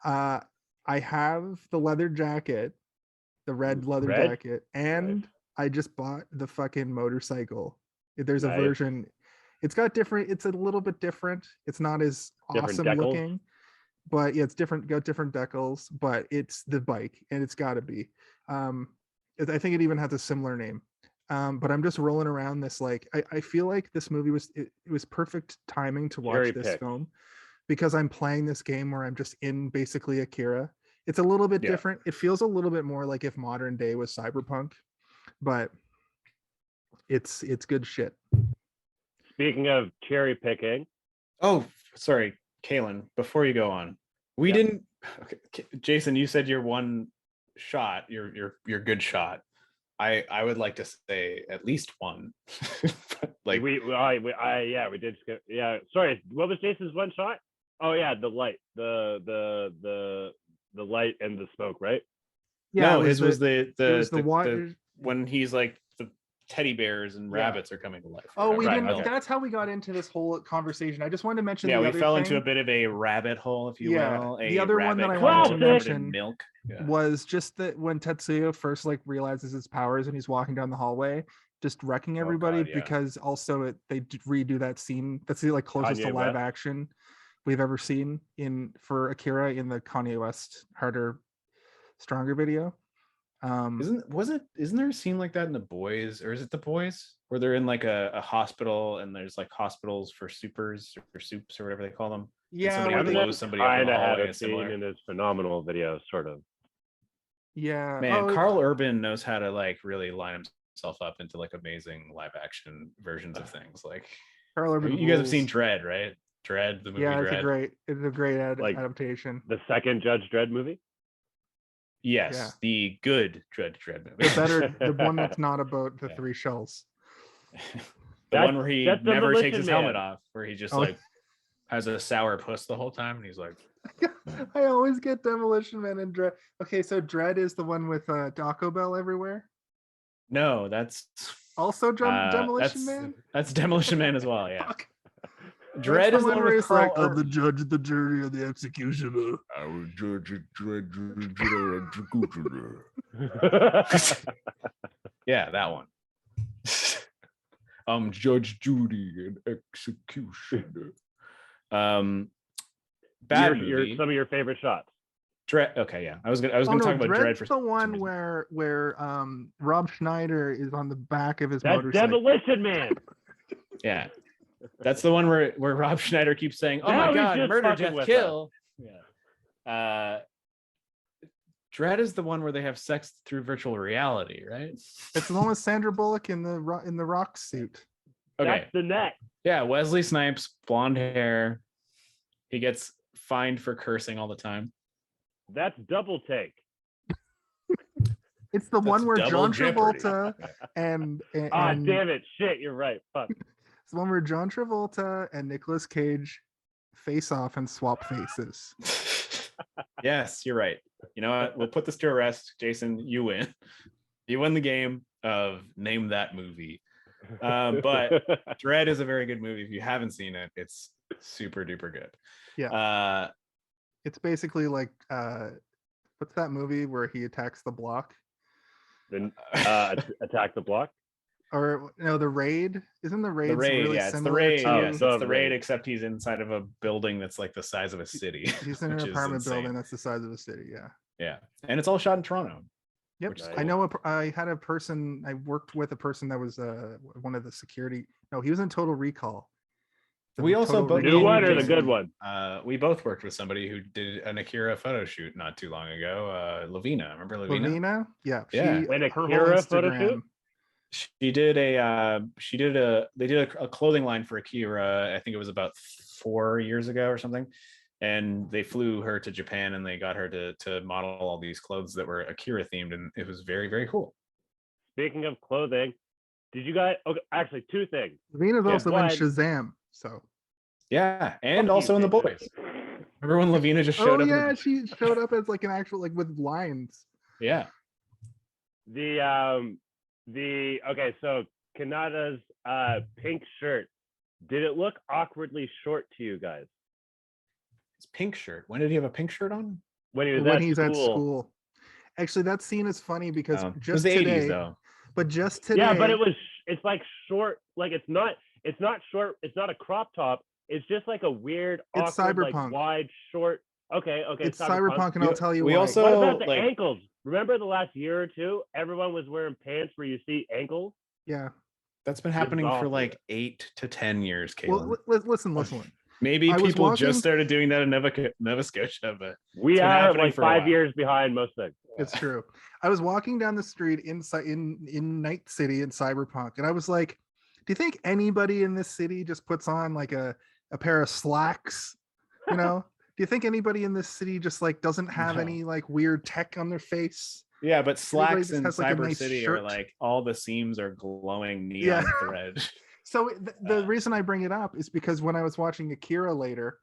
I have the leather jacket, the red leather Red? jacket, and I just bought the fucking motorcycle. There's a Nice. version. It's got different. It's a little bit different. It's not as Different awesome decals? looking, but yeah, it's different. Got different decals, but it's the bike, and it's got to be. I think it even has a similar name. But I'm just rolling around this like I feel like this movie was it was perfect timing to watch Cherry this picked. film because I'm playing this game where I'm just in basically Akira. It's a little bit Yeah. different. It feels a little bit more like if modern day was Cyberpunk, but it's good shit. Speaking of cherry picking, Oh, sorry, Kaylin, before you go on, we Yeah. didn't. Okay, Jason, you said your one shot, your good shot. I would like to say at least one. Like we did skip. Yeah, sorry. What was Jason's one shot? Oh yeah, the light, the light and the smoke, right? Yeah, no, his was it was the water. when he's like the teddy bears and Yeah. rabbits are coming to life. Oh, we Right, didn't. okay. That's how we got into this whole conversation. I just wanted to mention. Yeah, the we other fell thing into a bit of a rabbit hole, if you Yeah, will. the A other one that rabbit I wanted to covered in mention milk. Yeah. was just that when Tetsuo first like realizes his powers and he's walking down the hallway, just wrecking everybody God, yeah. because also they redo that scene. That's the like closest to Kanye live West. action we've ever seen for Akira in the Kanye West Harder, Stronger video. Isn't there a scene like that in The Boys, or is it The Boys, where they're in like a hospital and there's like hospitals for supers or soups or whatever they call them? Yeah, somebody where they- blows somebody up in Kind the of had hallway. a Is scene similar. in his phenomenal video, sort of. yeah. Man, Oh, Carl Urban knows how to like really line himself up into like amazing live action versions of things. Like Carl Urban you guys have rules. seen Dread, right? Dread, the movie Yeah, Dread. it's a great Like- adaptation. The second Judge Dredd movie. Yes, Yeah. the good Dread movie. The one that's not about the Yeah. three shells. The That's- one where he that's never takes Demolition his Man. helmet off, where he just Oh. like has a sour puss the whole time, and he's like, I always get Demolition Man and Dread. Okay, so Dread is the one with Taco Bell everywhere. no, that's Also, Demolition that's, Man. That's Demolition Man as well. Yeah, Fuck. Dread That's is the one where with it's like, Carl I'm the judge, the jury, and the executioner. Our judge, Dread, executioner. Yeah, that one. Judge Judy and executioner. Bad movie. Some of your favorite shots. Dread. Okay, yeah. I was gonna talk about Dread for the one some reason. where Rob Schneider is on the back of his That's motorcycle. Demolition Man. Yeah, that's the one where Rob Schneider keeps saying, "Oh Now my he's God, just murder, fucking death, with kill." Yeah. Dread is the one where they have sex through virtual reality, right? It's the one with Sandra Bullock in the rock suit. Okay. That's the net. Yeah, Wesley Snipes, blonde hair. He gets fined for cursing all the time. That's Double Take. It's the one where double John jeopardy. Travolta and Ah, damn it. Shit, you're right. Fuck. it's the one where John Travolta and Nicolas Cage face off and swap faces. Yes, you're right. You know what? We'll put this to rest. Jason, you win. You win the game of name that movie. But Dread is a very good movie. If you haven't seen it, it's super duper good. Yeah. It's basically like what's that movie where he attacks the block? Then Attack the Block. Or no, The Raid. Isn't The Raid, The Raid, really yeah, it's the similar Raid. to Yes, The it's the Raid, Raid. except he's inside of a building that's like the size of a city. he's in which an is apartment insane. building that's the size of a city, yeah. Yeah, and it's all shot in Toronto. Yep. Which is I cool. know I had a person, I worked with a person that was one of the security. No, he was in Total Recall. We also Total both New Recall one or the movie. good one? We both worked with somebody who did an Akira photo shoot not too long ago. Lavina, remember Lavina? Lavina? Yeah. Yeah. An her whole Akira photo Instagram- shoot? They did a clothing line for Akira. I think it was about 4 years ago or something. And they flew her to Japan and they got her to model all these clothes that were Akira themed, and it was very, very cool. Speaking of clothing, did you guys? Okay, actually, two things. Lavina's Yeah, also in one- Shazam. So Yeah, and Fuck also you, in The Jason. Boys. Remember when Lavina just showed up? yeah, she showed up as like an actual like with lines. Yeah. Okay, so Kaneda's pink shirt, did it look awkwardly short to you guys His pink shirt. When did he have a pink shirt on? when he was when at he's school? at school. Actually, that scene is funny because It was just the 80s today, though. but just today, Yeah, but it's like short, like it's not short, it's not a crop top. It's just like a weird, It's awkward, like cyberpunk. wide, short. Okay, it's cyberpunk, and We- I'll tell you we why. also- What about the like- ankles? Remember the last year or two, everyone was wearing pants where you see ankles. Yeah. That's been happening for awful. like 8 to 10 years, Well, Caitlin. listen. Maybe I was people walking- just started doing that in Nova Scotia, but We It's been are happening like for a 5 while. years behind most things. It's true. I was walking down the street in Night City in Cyberpunk, and I was like, do you think anybody in this city just puts on like a pair of slacks? You know? Do you think anybody in this city just like doesn't have No. any like weird tech on their face? yeah, but Everybody slacks just in has, like, a Cyber nice City shirt. are like all the seams are glowing neon Yeah. thread. So the reason I bring it up is because when I was watching Akira later,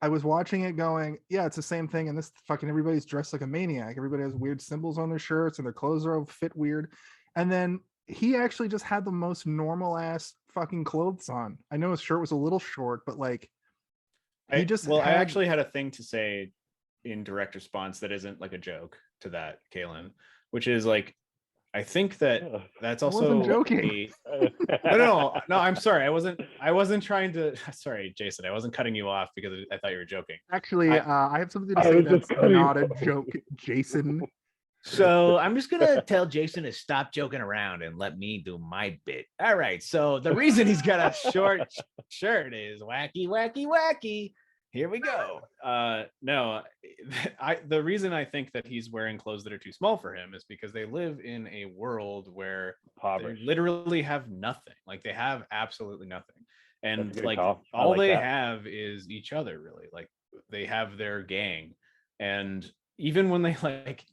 I was watching it going, yeah, it's the same thing. And this fucking everybody's dressed like a maniac. Everybody has weird symbols on their shirts and their clothes are all fit weird. And then he actually just had the most normal ass fucking clothes on. I know his shirt was a little short, but like he just I had- actually had a thing to say in direct response that isn't like a joke to that, Kaylin, which is like, I think that that's I also wasn't joking. no, I'm sorry. I wasn't trying to. Sorry, Jason. I wasn't cutting you off because I thought you were joking. Actually, I have something to I say was that's just cutting not a you off. joke, Jason. So I'm just gonna tell Jason to stop joking around and let me do my bit. All right. So the reason he's got a short shirt is wacky, wacky, wacky. Here we go. No, the reason I think that he's wearing clothes that are too small for him is because they live in a world where they Poverty. literally have nothing. Like they have absolutely nothing. That's a And good like call. I all like they that. have is each other, really. Like they have their gang. And even when they like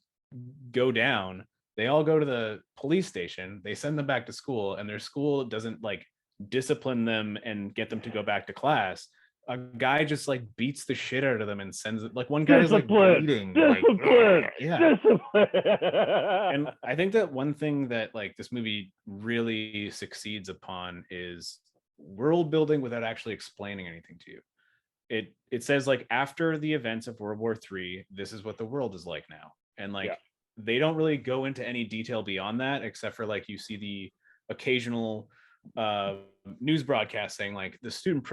go down, they all go to the police station, they send them back to school, and their school doesn't like discipline them and get them to go back to class. A guy just like beats the shit out of them and sends it. Like one guy is like Discipline! bleeding. Discipline! Like, yeah. Discipline! And I think that one thing that like this movie really succeeds upon is world building without actually explaining anything to you. It says like after the events of World War III, this is what the world is like now. And like Yeah. they don't really go into any detail beyond that, except for like you see the occasional news broadcast saying like the student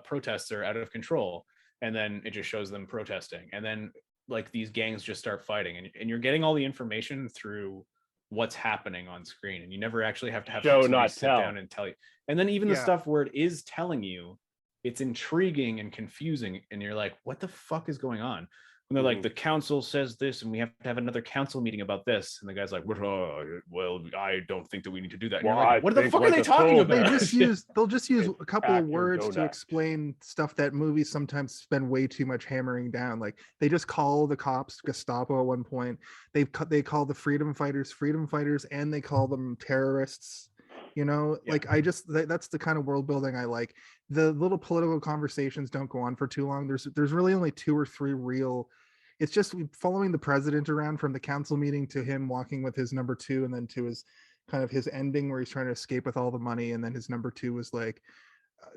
protests are out of control, and then it just shows them protesting, and then like these gangs just start fighting, and you're getting all the information through what's happening on screen, and you never actually have to have Show, somebody not sit tell. down and tell you. And then even the Yeah. stuff where it is telling you, it's intriguing and confusing, and you're like, what the fuck is going on? When they're like, the council says this, and we have to have another council meeting about this, and the guy's like, well, I don't think that we need to do that. And you're Well, like, I what the think fuck are like they a talking soldier. about? They'll just use a couple of Act or words don't to act. explain stuff that movies sometimes spend way too much hammering down. Like they just call the cops Gestapo at one point. They call the freedom fighters, and they call them terrorists. You know, Yeah. like that's the kind of world building I like. The little political conversations don't go on for too long. There's really only 2 or 3 real. It's just following the president around from the council meeting to him walking with his number 2, and then to his kind of his ending where he's trying to escape with all the money, and then his number 2 was like,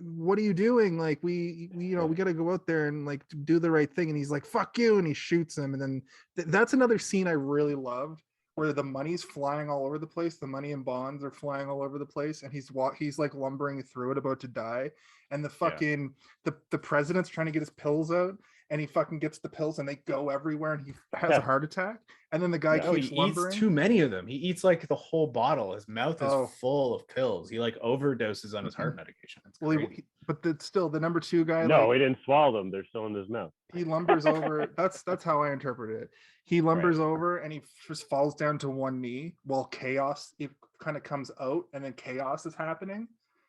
what are you doing? Like we got to go out there and like do the right thing. And he's like, fuck you, and he shoots him. And then that's another scene I really loved, where the money's flying all over the place. The money and bonds are flying all over the place, and he's like lumbering through it, about to die. And the fucking the president's trying to get his pills out, and he fucking gets the pills, and they go everywhere, and he has a heart attack. And then the guy No, keeps he lumbering. eats too many of them. He eats like the whole bottle. His mouth is Oh. full of pills. He like overdoses on his heart medication. It's Well, crazy. but still, the number 2 guy. No, like, he didn't swallow them. They're still in his mouth. he lumbers over. That's how I interpret it. He lumbers over, and he just falls down to one knee while chaos it kind of comes out, and then chaos is happening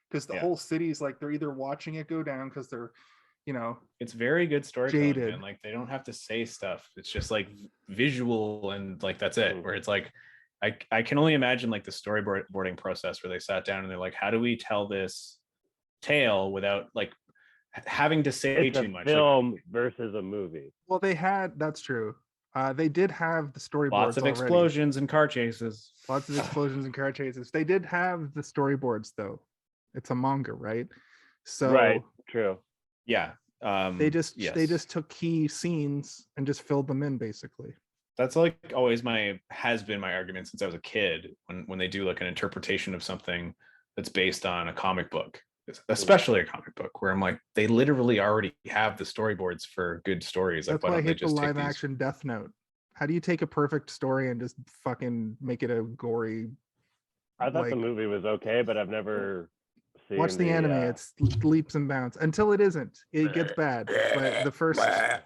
because the whole city's like they're either watching it go down because they're, It's very good storytelling, jaded. man. Like they don't have to say stuff. It's just like visual, and like that's it. Where it's like I can only imagine like the storyboarding process where they sat down and they're like, how do we tell this tale without like having to say It's too a much? film versus a movie. Well, that's true. They did have the storyboards Lots of already. explosions and car chases. Lots of explosions and car chases. They did have the storyboards though. It's a manga, right? So Right. True. Yeah. they just yes. took key scenes and just filled them in basically. That's like always has been my argument since I was a kid when they do like an interpretation of something that's based on a comic book, especially a comic book, where I'm like, they literally already have the storyboards for good stories. Like, That's why why I don't they hate the just take live these? action Death Note. How do you take a perfect story and just fucking make it a gory? I thought Like, the movie was okay, but I've never seen watch the anime. It's leaps and bounds until it isn't. It gets bad, but the first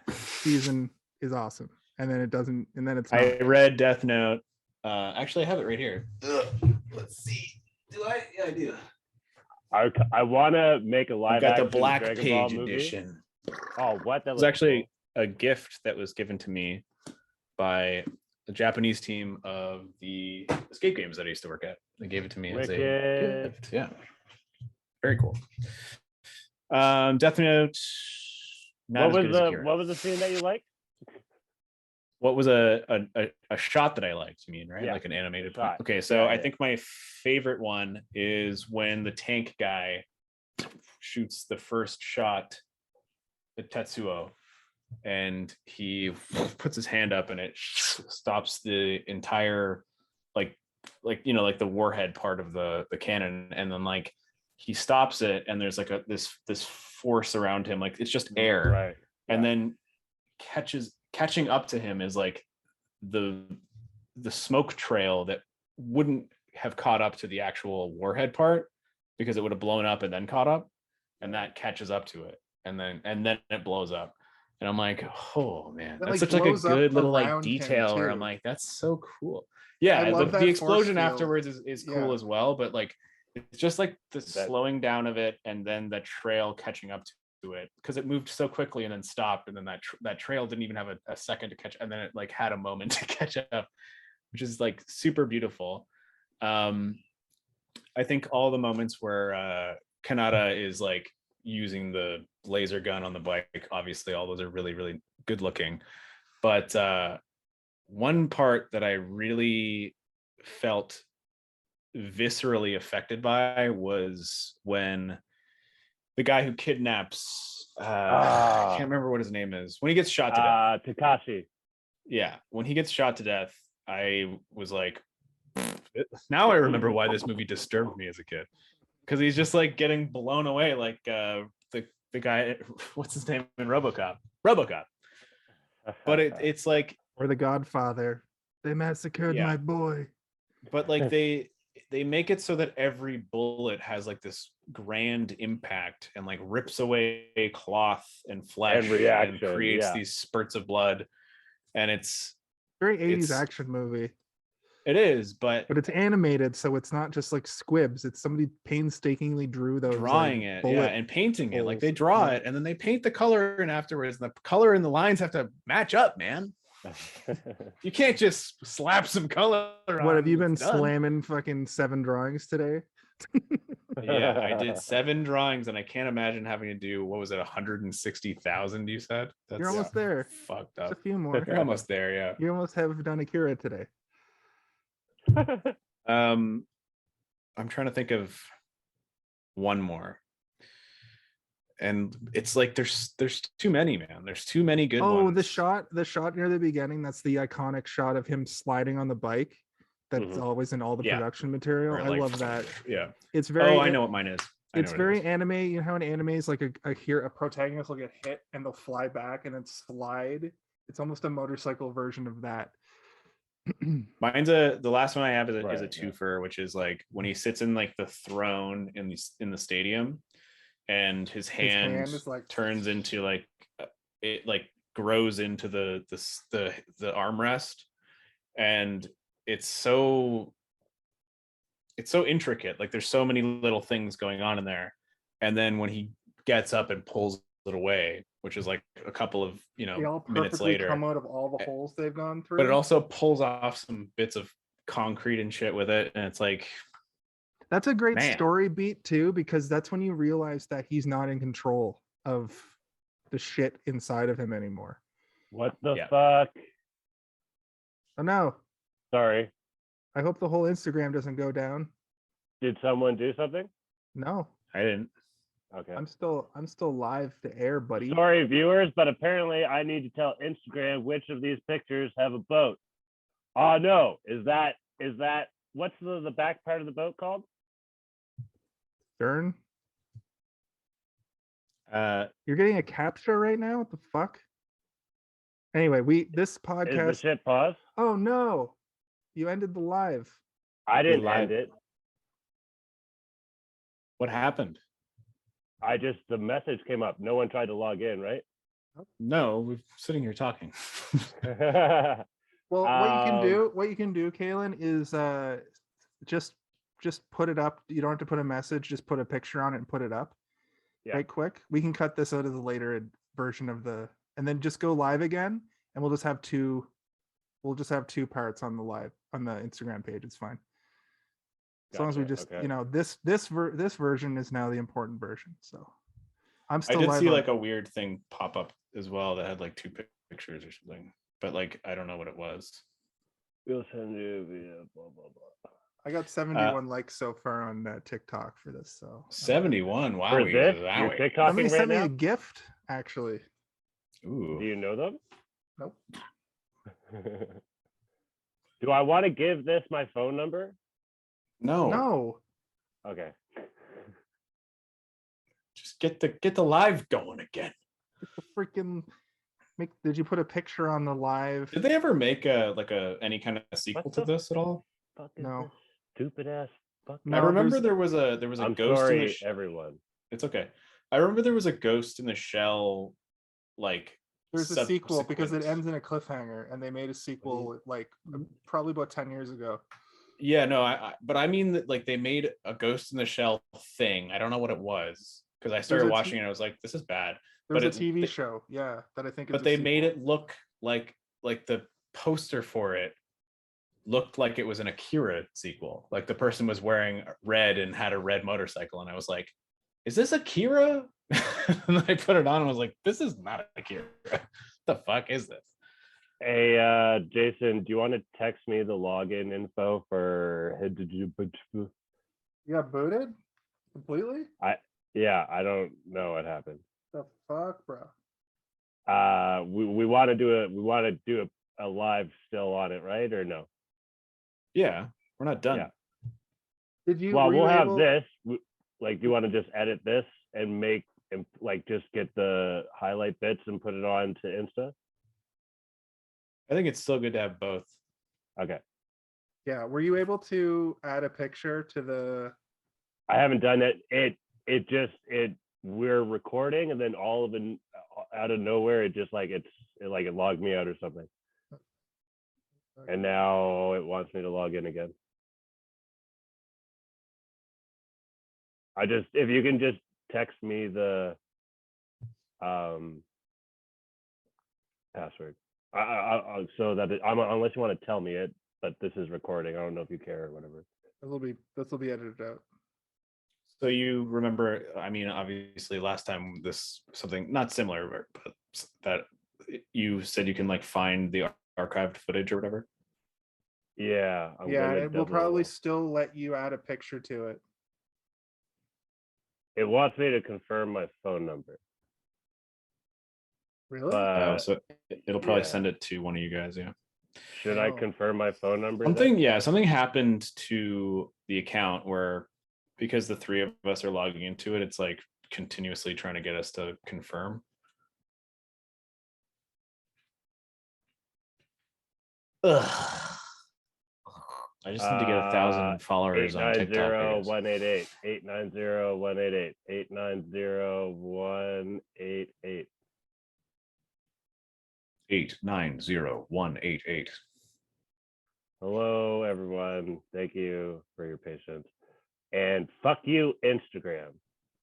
season is awesome, and then it doesn't, and then it's not. I read Death Note. Actually, I have it right here. Let's see. Do I? Yeah, I do. I want to make a live I've got action the Black Dragon Ball Page movie. edition. Oh, what? That It was looks actually a gift that was given to me by the Japanese team of the escape games that I used to work at. They gave it to me as a Wicked. gift. Yeah, very cool. Death Note. Not What as was good as the Akira. what was the scene that you liked? What was a shot that I liked? You mean, right? Yeah, Like an animated shot. Okay, so Yeah, I yeah. think my favorite one is when the tank guy shoots the first shot at Tetsuo, and he puts his hand up, and it stops the entire like the warhead part of the cannon, and then like he stops it, and there's like this force around him, like it's just air, Right. and then catching up to him is like the smoke trail that wouldn't have caught up to the actual warhead part because it would have blown up and then caught up, and that catches up to it, and then it blows up, and I'm like, oh man, That, that's like, such like a blows up good little like around him, detail where too. I'm like, that's so cool. Yeah, I love the that explosion force field. afterwards is cool Yeah. as well, but like it's just like the slowing down of it, and then the trail catching up to it, because it moved so quickly and then stopped, and then that trail didn't even have a second to catch, and then it like had a moment to catch up, which is like super beautiful. I think all the moments where Kaneda is like using the laser gun on the bike, obviously all those are really, really good looking. But one part that I really felt viscerally affected by was when the guy who kidnaps I can't remember what his name is, when he gets shot to death. Takashi. Yeah, when he gets shot to death, I was like, now I remember why this movie disturbed me as a kid, because he's just like getting blown away, like the guy, what's his name in RoboCop, but it's like, Or The Godfather. They massacred Yeah. my boy. but like they make it so that every bullet has like this grand impact and like rips away cloth and flesh And reaction, creates yeah. these spurts of blood, and it's Very 80s It's- action movie. it is, but But it's animated, so it's not just like squibs. It's somebody painstakingly drew those drawing like, it, bullet and painting it. Like they holes. draw Yeah. it and then they paint the color in afterwards, and the color and the lines have to match up, man. You can't just slap some color on. What have you been it's done. slamming fucking 7 drawings today? Yeah, I did 7 drawings, and I can't imagine having to do, what was it, 160,000 you said? That's You're almost there. fucked Just up. a few more. You're almost there, yeah. You almost have done Akira today. I'm trying to think of one more, and it's like there's too many, man. There's too many good ones. Oh, the shot near the beginning, that's the iconic shot of him sliding on the bike. That's Mhm. always in all the Yeah. production material. Where, I like, love that. Yeah. It's very Oh, I know what mine is. I know it's what it very is. anime. You know how in anime is like a protagonist will get hit and they'll fly back and then slide. It's almost a motorcycle version of that. Mine's the last one I have is a Right, yeah. twofer, which is like when he sits in like the throne in the stadium, and his hand is like turns into like it like grows into the armrest, and it's so intricate. Like there's so many little things going on in there, and then when he gets up and pulls it away, which is like a couple of they all minutes perfectly later, come out of all the holes they've gone through. but it also pulls off some bits of concrete and shit with it, and it's like, that's a great Man. story beat too, because that's when you realize that he's not in control of the shit inside of him anymore. What the Yeah. fuck? Oh no. Sorry. I hope the whole Instagram doesn't go down. Did someone do something? No. I didn't. Okay. I'm still live to air, buddy. Sorry, viewers, but apparently I need to tell Instagram which of these pictures have a boat. Oh no, is that what's the back part of the boat called? Stern. Uh, You're getting a captcha right now? What the fuck? Anyway, this Is the podcast. shit pause? Oh no. You ended the live. I didn't live. end it. what happened? The message came up. No one tried to log in, right? No, we're sitting here talking. Well, what you can do, Kaylin, is just put it up. You don't have to put a message, just put a picture on it and put it up. Yeah. Right quick. We can cut this out of the later version of and then just go live again, and we'll just have two parts on the Instagram page. It's fine. As long as we just, this version is now the important version. So I'm still I did live see on- like a weird thing pop up as well that had like two pictures or something, but like I don't know what it was. We'll send you via blah blah blah. I got 71 likes so far on TikTok for this. So 71. Wow. For this, you're somebody TikToking right sent me now? a gift, actually. Ooh. Do you know them? Nope. Do I want to give this my phone number? No. Okay. Just get the live going again. Freaking did you put a picture on the live? Did they ever make any kind of sequel What to the this at all? Fuck is No. this stupid ass. Fuck. No, I remember there's- there was a I'm ghost in the sorry, everyone. It's okay. I remember there was a ghost in the shell, like There's a sequel because it subsequent- ends in a cliffhanger, and they made a sequel like probably about 10 years ago. Yeah, no, but I mean that like they made a Ghost in the Shell thing. I don't know what it was because I started a watching it and I was like, this is bad. There was But a TV show, yeah, that I think. But they made it look like the poster for it looked like it was an Akira sequel. Like the person was wearing red and had a red motorcycle, and I was like, is this Akira? And I put it on and I was like, this is not Akira. What the fuck is this? Hey, Jason, do you want to text me the login info for You got booted completely? Yeah, I don't know what happened. The fuck, bro? We want to do a live still on it, right? Or no? Yeah, we're not done. Yeah. Did you? Well, were you we'll have able- this. Like, do you want to just edit this and like just get the highlight bits and put it on to Insta? I think it's still good to have both. Okay. Yeah. Were you able to add a picture to the? I haven't done it. We're recording and then all of it out of nowhere it logged me out or something. And now it wants me to log in again. If you can just text me the password. So that unless you want to tell me it, but this is recording. I don't know if you care or whatever. This will be edited out. So you remember, I mean, obviously last time something not similar, but that you said you can like find the archived footage or whatever. Yeah. It will probably still let you add a picture to it. It wants me to confirm my phone number. Really? So it'll probably yeah. send it to one of you guys. Yeah. Should I Oh. confirm my phone number? Something happened to the account where, because the three of us are logging into it, it's like continuously trying to get us to confirm. Ugh. I just need to get 1,000 followers on TikTok. I guess. 890-188 890-188 890-188. 890-188. Hello, everyone. Thank you for your patience. And fuck you, Instagram.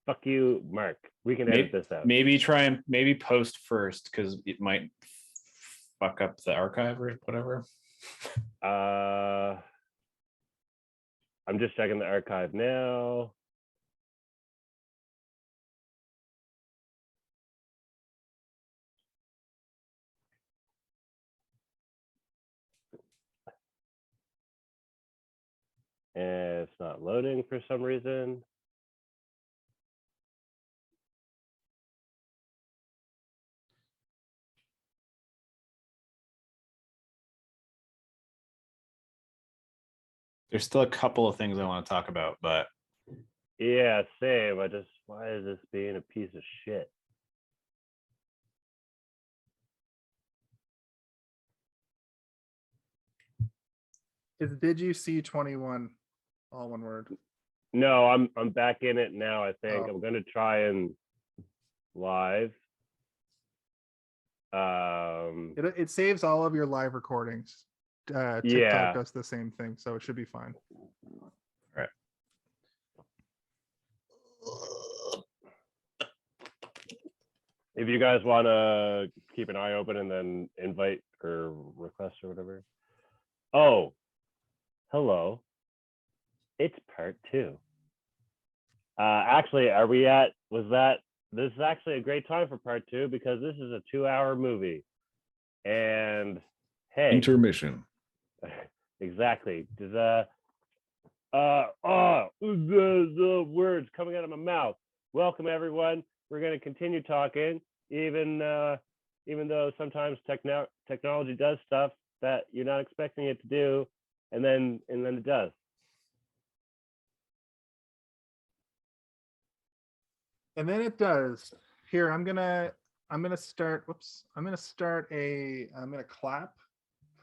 Fuck you, Mark. We can edit this out. Maybe post first because it might fuck up the archive or whatever. I'm just checking the archive now. And it's not loading for some reason. There's still a couple of things I want to talk about, but Yeah, same. Why is this being a piece of shit? Did you see 21? All one word. No, I'm back in it now. I think Oh. I'm gonna try and live. It saves all of your live recordings. TikTok Yeah. does the same thing, so it should be fine. right. If you guys want to keep an eye open and then invite or request or whatever. Oh, hello. It's part 2. Actually, this is actually a great time for part 2 because this is a 2-hour movie. And hey, Intermission. exactly. The words coming out of my mouth. Welcome everyone. We're going to continue talking, even though sometimes technology does stuff that you're not expecting it to do, and then it does. And then it does. Here, I'm gonna start. Whoops! I'm gonna clap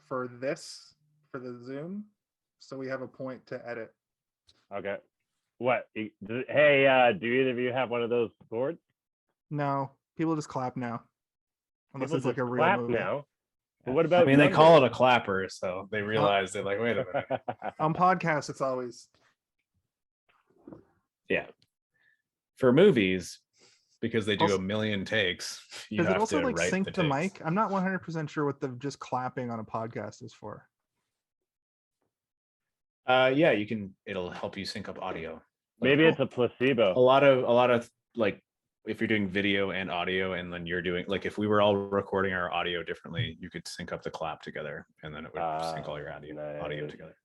for the Zoom, so we have a point to edit. Okay. What? Hey, do either of you have one of those boards? No, people just clap now, unless People it's like just a real clap movie. now. But what about? I mean, they call it a clapper, so they realize they're like, wait a minute. On podcasts, it's always Yeah. For movies, because they do Also- a million takes, you does it have also to like write sync the the takes. mic? I'm not 100% sure what the just clapping on a podcast is for. Yeah, it'll help you sync up audio. Maybe it's a a placebo. lot of like if you're doing video and audio and then you're doing like if we were all recording our audio differently, you could sync up the clap together and then it would sync all your audio Nice. together.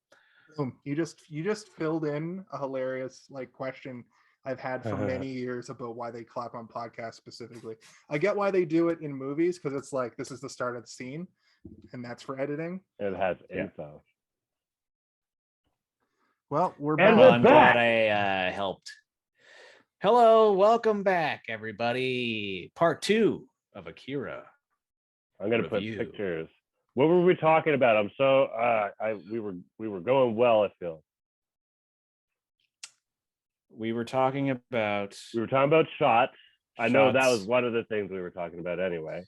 Boom. You just filled in a hilarious like question I've had for many years about why they clap on podcasts specifically. I get why they do it in movies because it's like this is the start of the scene and that's for editing. It has Yeah. info. Well, we're And back. Well, we're I'm back. glad I helped. Hello, welcome back, everybody. Part 2 of Akira. I'm gonna put Review. pictures. What were we talking about? I'm so we were going well, I feel. We were talking about shots. I know that was shots. one of the things we were talking about anyway.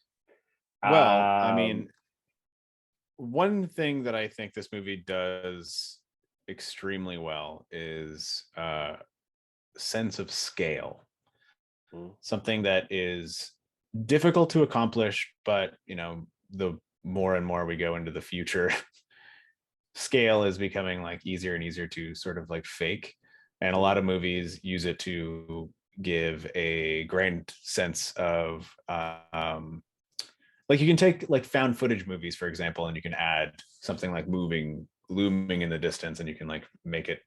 Well, I mean, one thing that I think this movie does extremely well is sense of scale. Something that is difficult to accomplish, but the more and more we go into the future, scale is becoming like easier and easier to sort of like fake. And a lot of movies use it to give a grand sense of like you can take like found footage movies, for example, and you can add something like looming in the distance, and you can like make it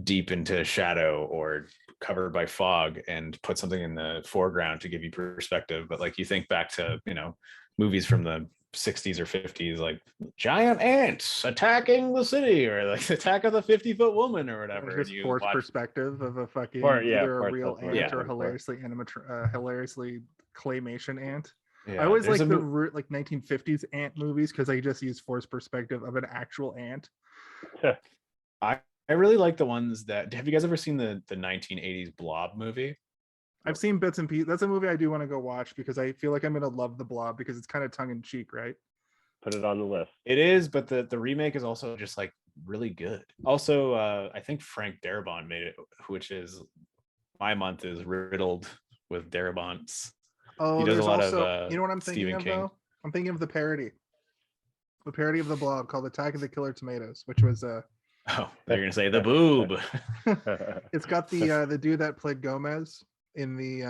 deep into shadow or covered by fog and put something in the foreground to give you perspective. But like you think back to movies from the 60s or 50s, like giant ants attacking the city or like Attack of the 50-Foot Woman or whatever. Just forced perspective of a fucking either a real ant or hilariously hilariously claymation ant. Yeah, I always like the like 1950s ant movies because they just use forced perspective of an actual ant. I really like the ones that. Have you guys ever seen the 1980s Blob movie? I've seen bits and pieces. That's a movie I do want to go watch because I feel like I'm gonna love the Blob because it's kind of tongue in cheek, right? Put it on the list. It is, but the remake is also just like really good. Also, I think Frank Darabont made it, which is my month is riddled with Darabont's. Oh, he does there's a lot also, of you know what I'm thinking Stephen of King. though? I'm thinking of the parody of the Blob called Attack of the Killer Tomatoes, which was Oh, they're gonna say the boob. It's got the dude that played Gomez in the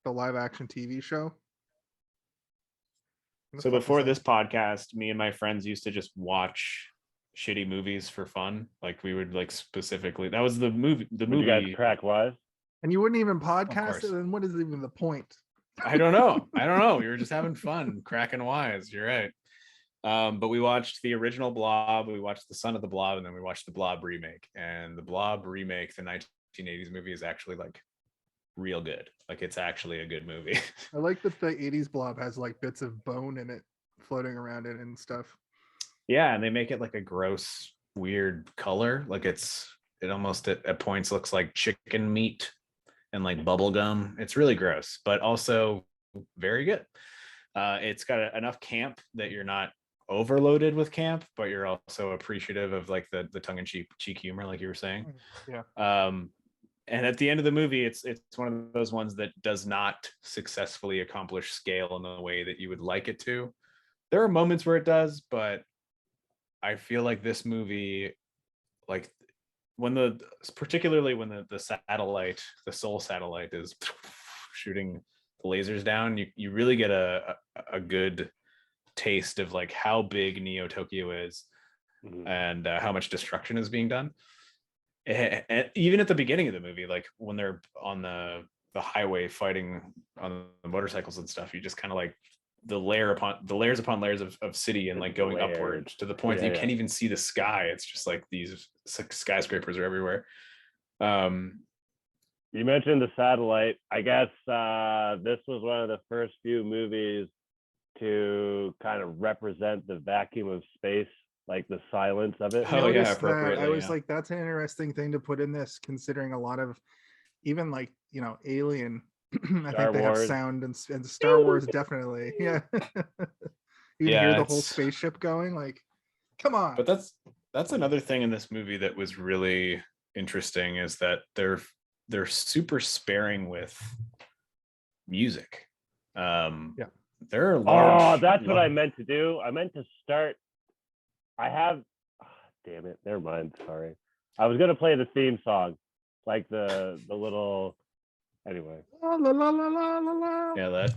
live action TV show. So before this podcast, me and my friends used to just watch shitty movies for fun. Like we would like specifically, that was the movie. The Would you guys movie. crack wise? And you wouldn't even podcast course. it, then what is even the point? I don't know. We were just having fun, cracking wise. You're right. But we watched the original Blob, we watched The Son of the Blob, and then we watched the Blob remake. And the Blob remake, the 1980s movie, is actually like real good. Like it's actually a good movie. I like that the 80s Blob has like bits of bone in it floating around it and stuff. Yeah, and they make it like a gross, weird color. Like it almost at points looks like chicken meat and like bubble gum. It's really gross, but also very good. It's got enough camp that you're not overloaded with camp, but you're also appreciative of like the tongue-in-cheek humor, like you were saying. Yeah. And at the end of the movie, it's one of those ones that does not successfully accomplish scale in the way that you would like it to. There are moments where it does, but I feel like this movie, like particularly when the satellite, the Soul satellite, is shooting the lasers down, you really get a good taste of like how big Neo Tokyo is, and how much destruction is being done. And even at the beginning of the movie, like when they're on the highway fighting on the motorcycles and stuff, you just kind of like the layers upon layers of city, and like going upwards to the point that you can't even see the sky. It's just like these skyscrapers are everywhere. You mentioned the satellite. I guess this was one of the first few movies to kind of represent the vacuum of space, like the silence of it. Oh yeah, appropriately. I was yeah. like, that's an interesting thing to put in this, considering a lot of even like, you know, Alien. I think they have sound, and Star Wars definitely. Yeah. You can hear the whole spaceship going, like, come on. But that's another thing in this movie that was really interesting, is that they're super sparing with music. Yeah. There are large. Oh, that's what I meant to do. I meant to start. Damn it. Never mind. Sorry. I was gonna play the theme song, like the little. Anyway. La, la, la, la, la, la. Yeah, that.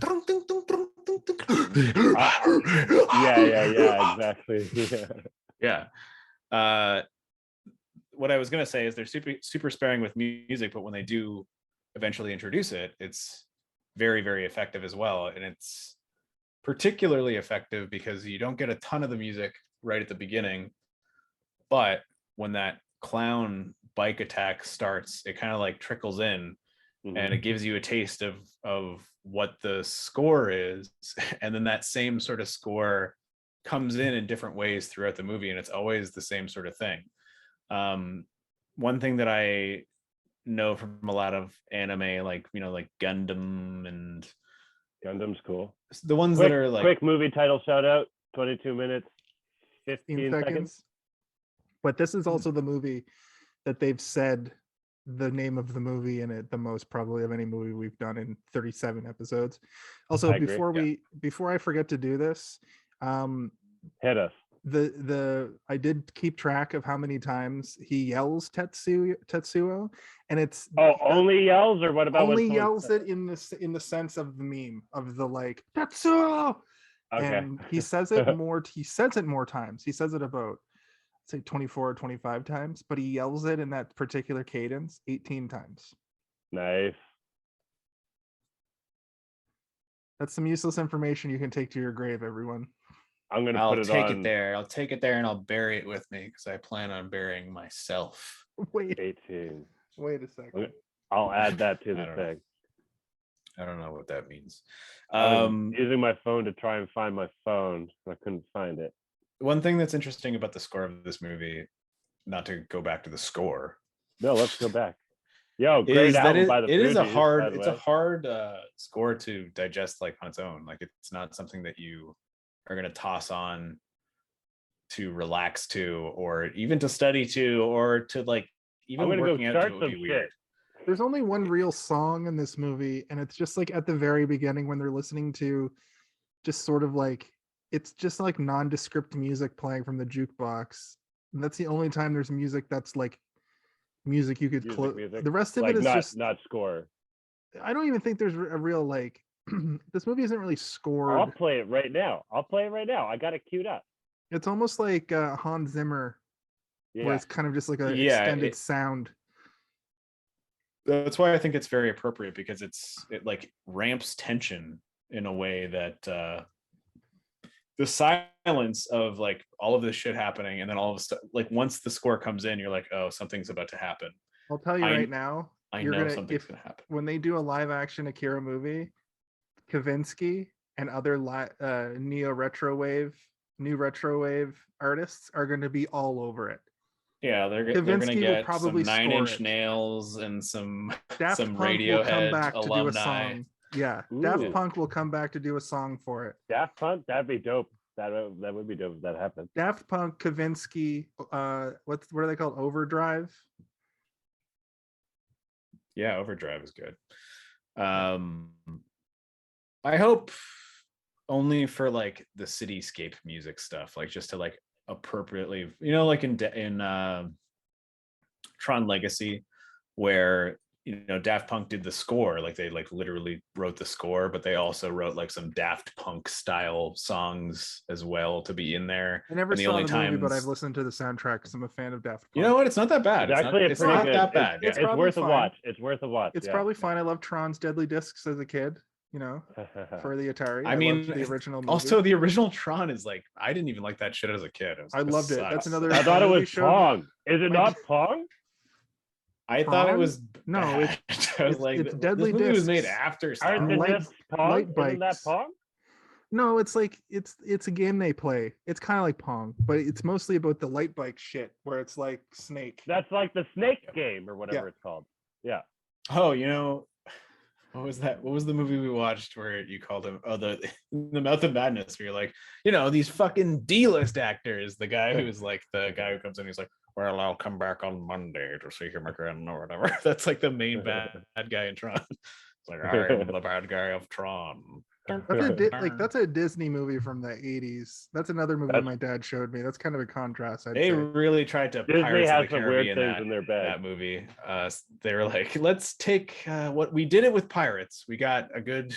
Yeah, exactly. Yeah. What I was gonna say is they're super sparing with music, but when they do eventually introduce it, it's very, very effective as well. And it's particularly effective because you don't get a ton of the music right at the beginning, but when that clown bike attack starts, it kind of like trickles in. And it gives you a taste of what the score is, and then that same sort of score comes in different ways throughout the movie, and it's always the same sort of thing. One thing that I know from a lot of anime, like, you know, like Gundam, and Gundam's cool. The ones quick, that are like quick movie title shout out, 22 minutes, 15 seconds. But this is also the movie that they've said the name of the movie in it the most, probably, of any movie we've done in 37 episodes. Also, before I forget to do this, hit us. I did keep track of how many times he yells Tetsuo, and it's only yells, or what about only yells it in the sense of the meme of the like Tetsuo. Okay. And he says it more. He says it more times. He says it about, say, 24 or 25 times, but he yells it in that particular cadence 18 times. Nice. That's some useless information you can take to your grave, everyone. I'm gonna I'll put it take on. it there. I'll take it there, and I'll bury it with me, because I plan on burying myself. Wait 18. a second. I'll add that to the thing. I don't know what that means. I was using my phone to try and find my phone, but I couldn't find it. One thing that's interesting about the score of this movie, not to go back to the score. No, let's go back. Yo, great album by the Fugees. It's a hard score to digest, like, on its own. Like, it's not something that you are going to toss on to relax to, or even to study to, or to, like, even working out to. It would be weird. There's only one real song in this movie, and it's just like at the very beginning when they're listening to just sort of like, it's just like nondescript music playing from the jukebox. And that's the only time there's music that's like music you could close. The rest of, like, it is not score. I don't even think there's a real, like, this movie isn't really scored. I'll play it right now. I got it queued up. It's almost like Hans Zimmer where it's kind of just like an Yeah, extended sound. That's why I think it's very appropriate, because it like ramps tension in a way that the silence of like all of this shit happening, and then all of a sudden, like once the score comes in, you're like, oh, something's about to happen. I'll tell you right now, I you're know gonna something's gonna happen. when they do a live action Akira movie, Kavinsky and other new retro wave artists are going to be all over it. Yeah, they're gonna Kavinsky will get probably some Nine score Inch it. Nails and some Daft some Punk will come Radiohead back to do a alumni. song. Yeah, Daft Punk will come back to do a song for it. Daft Punk, that'd be dope. That would be dope if that happened. Daft Punk, Kavinsky, what are they called? Overdrive. Yeah, Overdrive is good. I hope only for like the cityscape music stuff, like just to like appropriately, you know, like in Tron Legacy, where you know Daft Punk did the score, like they like literally wrote the score, but they also wrote like some Daft Punk style songs as well to be in there. I never And saw the movie, but I've listened to the soundtrack because I'm a fan of Daft Punk. You know what? It's not that bad. It's actually it's not that bad. It's probably worth a fine. watch. It's worth a watch. It's probably fine. I love Tron's Deadly Discs as a kid, you know, for the Atari. I mean, loved the original movie. Also, the original Tron is like, I didn't even like that shit as a kid. I loved it. That's another. I thought it was showed- Pong. Is it not Pong? I thought it Tron? was No, bad. I was like, it's this Deadly movie was made Discs. after Aren't Star the Wars. discs Pong? light Isn't that bikes. Pong? No, it's like it's a game they play. It's kind of like Pong, but it's mostly about the light bike shit where it's like Snake. That's like the Snake game or whatever it's called. Yeah. Oh, you know, what was that? What was the movie we watched where you called him? Oh, the Mouth of Madness. Where you're like, you know, these fucking D-list actors. The guy who's like the guy who comes in. He's like, well, I'll come back on Monday to see him again or whatever. That's like the main bad guy in Tron. It's like, I am the bad guy of Tron. That's a Disney movie from the 80s. That's another movie my dad showed me. That's kind of a contrast. They really tried to Disney Pirates has of the some weird Caribbean things in their bag. that movie. They were like, let's take what we did it with Pirates. We got a good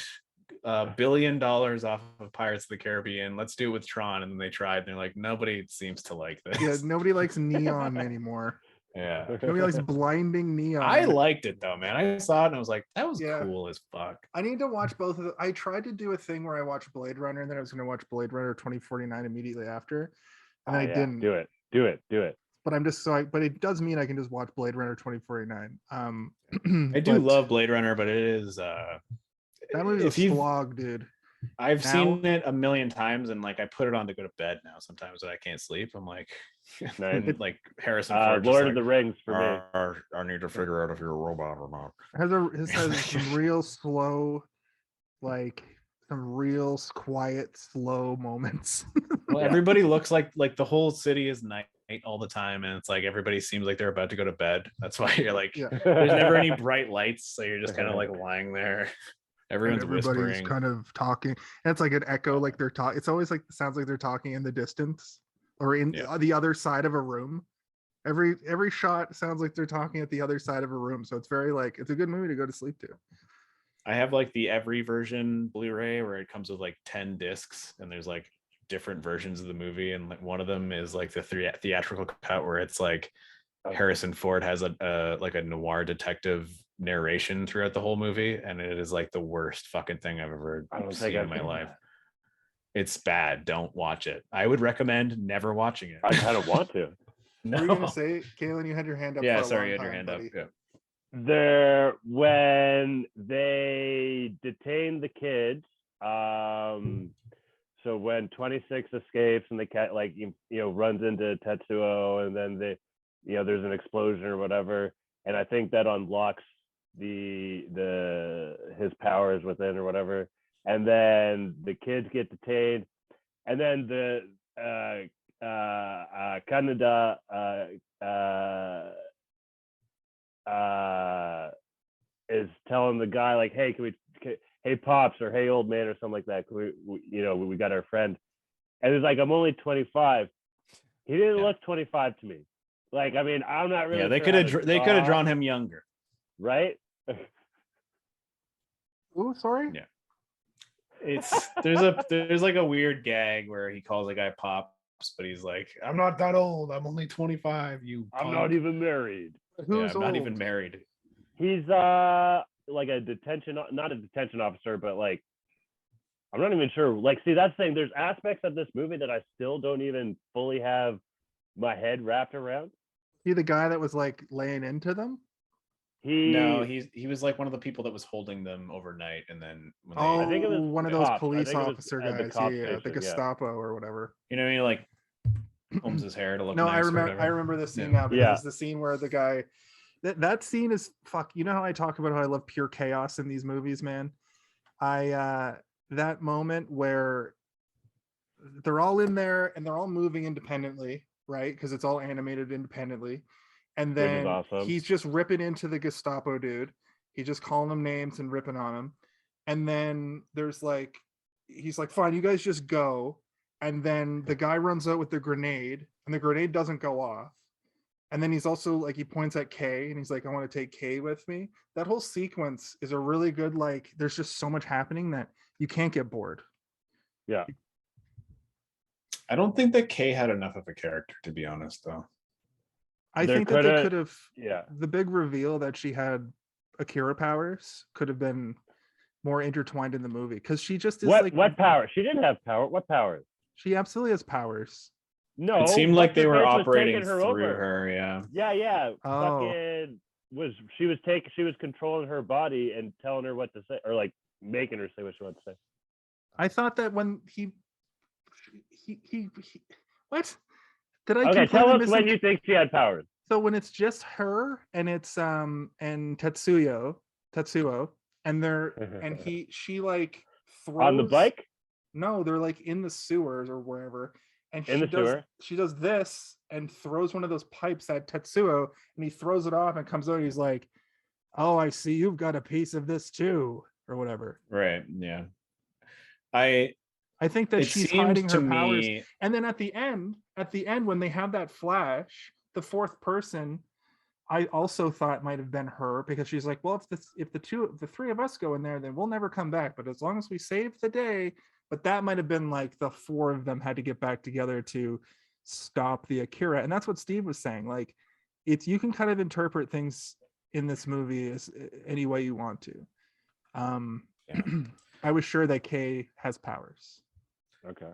$1 billion off of Pirates of the Caribbean. Let's do it with Tron. And then they tried. And they're like, nobody seems to like this. Yeah, nobody likes neon anymore. Yeah. Nobody likes blinding neon. I liked it though, man. I saw it and I was like, that was cool as fuck. I need to watch both of them. I tried to do a thing where I watched Blade Runner and then I was going to watch Blade Runner 2049 immediately after. And I didn't. Do it. But I'm just but it does mean I can just watch Blade Runner 2049. I do love Blade Runner, but it is that movie is a slog, dude. I've seen it a million times, and like I put it on to go to bed now. Sometimes when I can't sleep, I'm like, like Harrison Ford. Lord of the Rings for me. I need to figure out if you're a robot or not. It has some real slow, like some real quiet, slow moments. Well, everybody looks like the whole city is night all the time, and it's like everybody seems like they're about to go to bed. That's why you're like, there's never any bright lights, so you're just kind of like lying there. Everyone's whispering, kind of talking, and it's like an echo, like they're talking. It's always like sounds like they're talking in the distance or in the other side of a room. Every shot sounds like they're talking at the other side of a room. So it's very like it's a good movie to go to sleep to. I have like the every version Blu-ray where it comes with like 10 discs, and there's like different versions of the movie, and like one of them is like the theatrical cut where it's like Harrison Ford has a like a noir detective narration throughout the whole movie, and it is like the worst fucking thing I've ever seen in my life. It's bad. Don't watch it. I would recommend never watching it. I kind of want to. No. What were you gonna say, Kaylin? You had your hand up. Yeah, for a sorry, long you had your time, hand buddy. up. Yeah. When they detain the kids, so when 26 escapes and the cat like runs into Tetsuo, and then there's an explosion or whatever, and I think that unlocks his powers within or whatever, and then the kids get detained, and then the Kaneda is telling the guy like, hey, hey pops, or hey old man, or something like that, we got our friend, and it's like, I'm only 25. He didn't look 25 to me. Like, I mean, I'm not really. Yeah, they could have drawn him younger, right? Oh, sorry. Yeah, there's like a weird gag where he calls a guy pops, stops, but he's like, I'm not that old. I'm only 25. You I'm punk." not even married. Who's I'm not old? even married. He's like a detention, not a detention officer, but like I'm not even sure. Like, see, that's the thing. There's aspects of this movie that I still don't even fully have my head wrapped around. He the guy that was like laying into them? No, he was like one of the people that was holding them overnight, and then when they, Oh, I think it was one of those cops. I police think it was officer at the guys. cop Yeah, the station, yeah. Gestapo or whatever. you know, he like combs his hair to look No, nice I or remember. whatever. I remember this scene Yeah. now because Yeah. it's the scene where the guy. That scene is fuck. You know how I talk about how I love pure chaos in these movies, man. That moment where they're all in there and they're all moving independently, right? Because it's all animated independently. And Which is then awesome. he's just ripping into the Gestapo dude. He's just calling them names and ripping on him. And then there's like, he's like, fine, you guys just go. And then the guy runs out with the grenade, and the grenade doesn't go off. And then he's also like, he points at Kay and he's like, I want to take Kay with me. That whole sequence is a really good, like, there's just so much happening that you can't get bored. Yeah. I don't think that Kay had enough of a character, to be honest, though. I There think that they coulda- could have, Yeah. the big reveal that she had Akira powers could have been more intertwined in the movie because she just is like, What power? She didn't have power. What powers? she absolutely has powers. No. It seemed like they were what's-her-face was operating taking her through over. her. Yeah. Yeah. Oh. Fucking she was controlling her body and telling her what to say, or like making her say what she wants to say. I thought that when he what? Did I Okay, tell completely us when you think she had powers. So when it's just her and it's and Tetsuo, and she like throws On the bike? No, they're like in the sewers or wherever. And In the sewer? she does this and throws one of those pipes at Tetsuo, and he throws it off and comes out. And he's like, "Oh, I see you've got a piece of this too," or whatever. Right. Yeah. I think that it she's seemed hiding her to powers. me, And then at the end, when they have that flash, the fourth person, I also thought might have been her, because she's like, well, if the three of us go in there, then we'll never come back. But as long as we save the day, but that might have been like the four of them had to get back together to stop the Akira. And that's what Steve was saying. Like, you can kind of interpret things in this movie as any way you want to. I was sure that Kay has powers. Okay.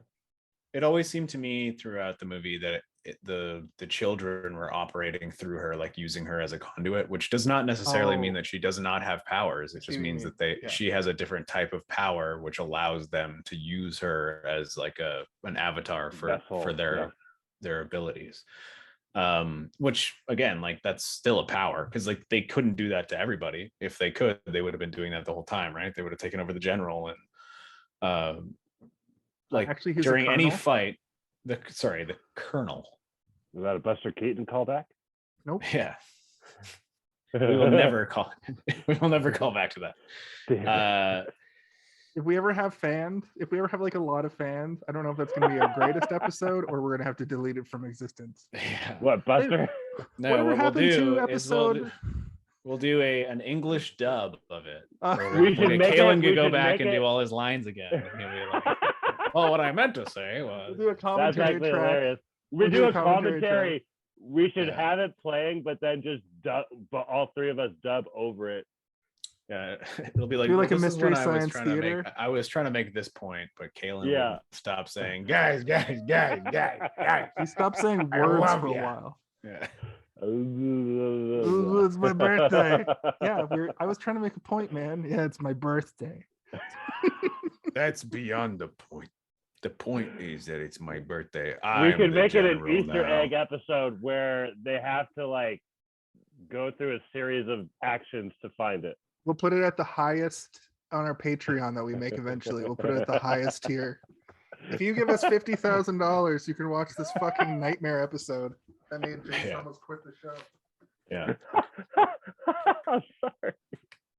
it always seemed to me throughout the movie that the children were operating through her, like using her as a conduit, which does not necessarily mean that she does not have powers. It just means that she has a different type of power, which allows them to use her as like an avatar for their abilities. Which again, like that's still a power, because like they couldn't do that to everybody. If they could, they would have been doing that the whole time, right? They would have taken over the general and like actually during any fight, the colonel. Was that a Buster Keaton callback? Nope. Yeah. we will never call back to that. If we ever have like a lot of fans, I don't know if that's going to be our greatest episode or we're going to have to delete it from existence. Yeah. What, Buster? No, what we'll do is we'll do an English dub of it. We should make Kalen could go back and do all his lines again. Oh, what I meant to say was, we'll do a commentary track. Hilarious. We do a commentary. We should have it playing, but then just but all three of us dub over it. Yeah, it'll be like, a mystery science theater. I was trying to make this point, but Kalen would stop saying guys. He stopped saying words for a while. Yeah. It's my birthday. Yeah, I was trying to make a point, man. Yeah, it's my birthday. That's beyond the point. The point is that it's my birthday. We could make it an Easter egg episode where they have to like go through a series of actions to find it. We'll put it at the highest on our Patreon that we make eventually. We'll put it at the highest tier. If you give us $50,000, you can watch this fucking nightmare episode. That made Jason almost quit the show. Yeah. I'm sorry.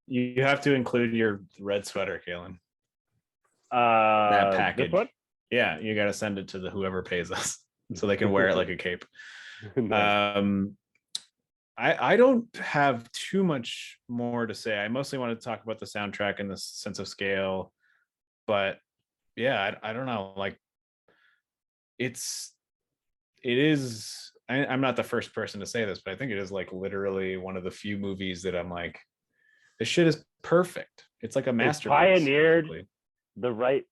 You have to include your red sweater, Kalen. That package. Yeah, you got to send it to whoever pays us so they can wear it like a cape. Nice. I don't have too much more to say. I mostly want to talk about the soundtrack and the sense of scale, but yeah, I don't know. Like, it's it is. I'm not the first person to say this, but I think it is like literally one of the few movies that I'm like, this shit is perfect. It's like a masterpiece. Pioneered basically. the right.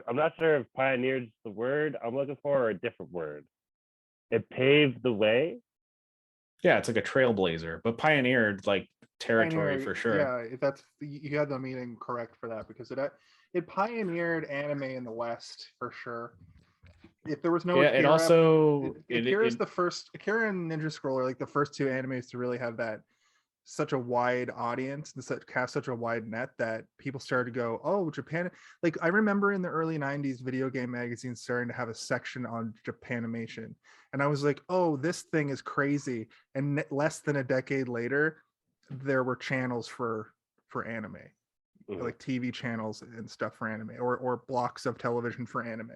I'm not sure if pioneered is the word I'm looking for or a different word. It paved the way. Yeah, it's like a trailblazer, but pioneered like territory for sure. Yeah, if that's you had the meaning correct for that, because it pioneered anime in the West for sure. If there was no Yeah, Akira, it also Akira's the first. Akira and Ninja Scroll are like the first two animes to really have that such a wide audience and cast such a wide net that people started to go, oh, Japan. Like I remember in the early 90s, video game magazines starting to have a section on Japanimation. And I was like, oh, this thing is crazy. And less than a decade later, there were channels for anime, like TV channels and stuff for anime, or blocks of television for anime.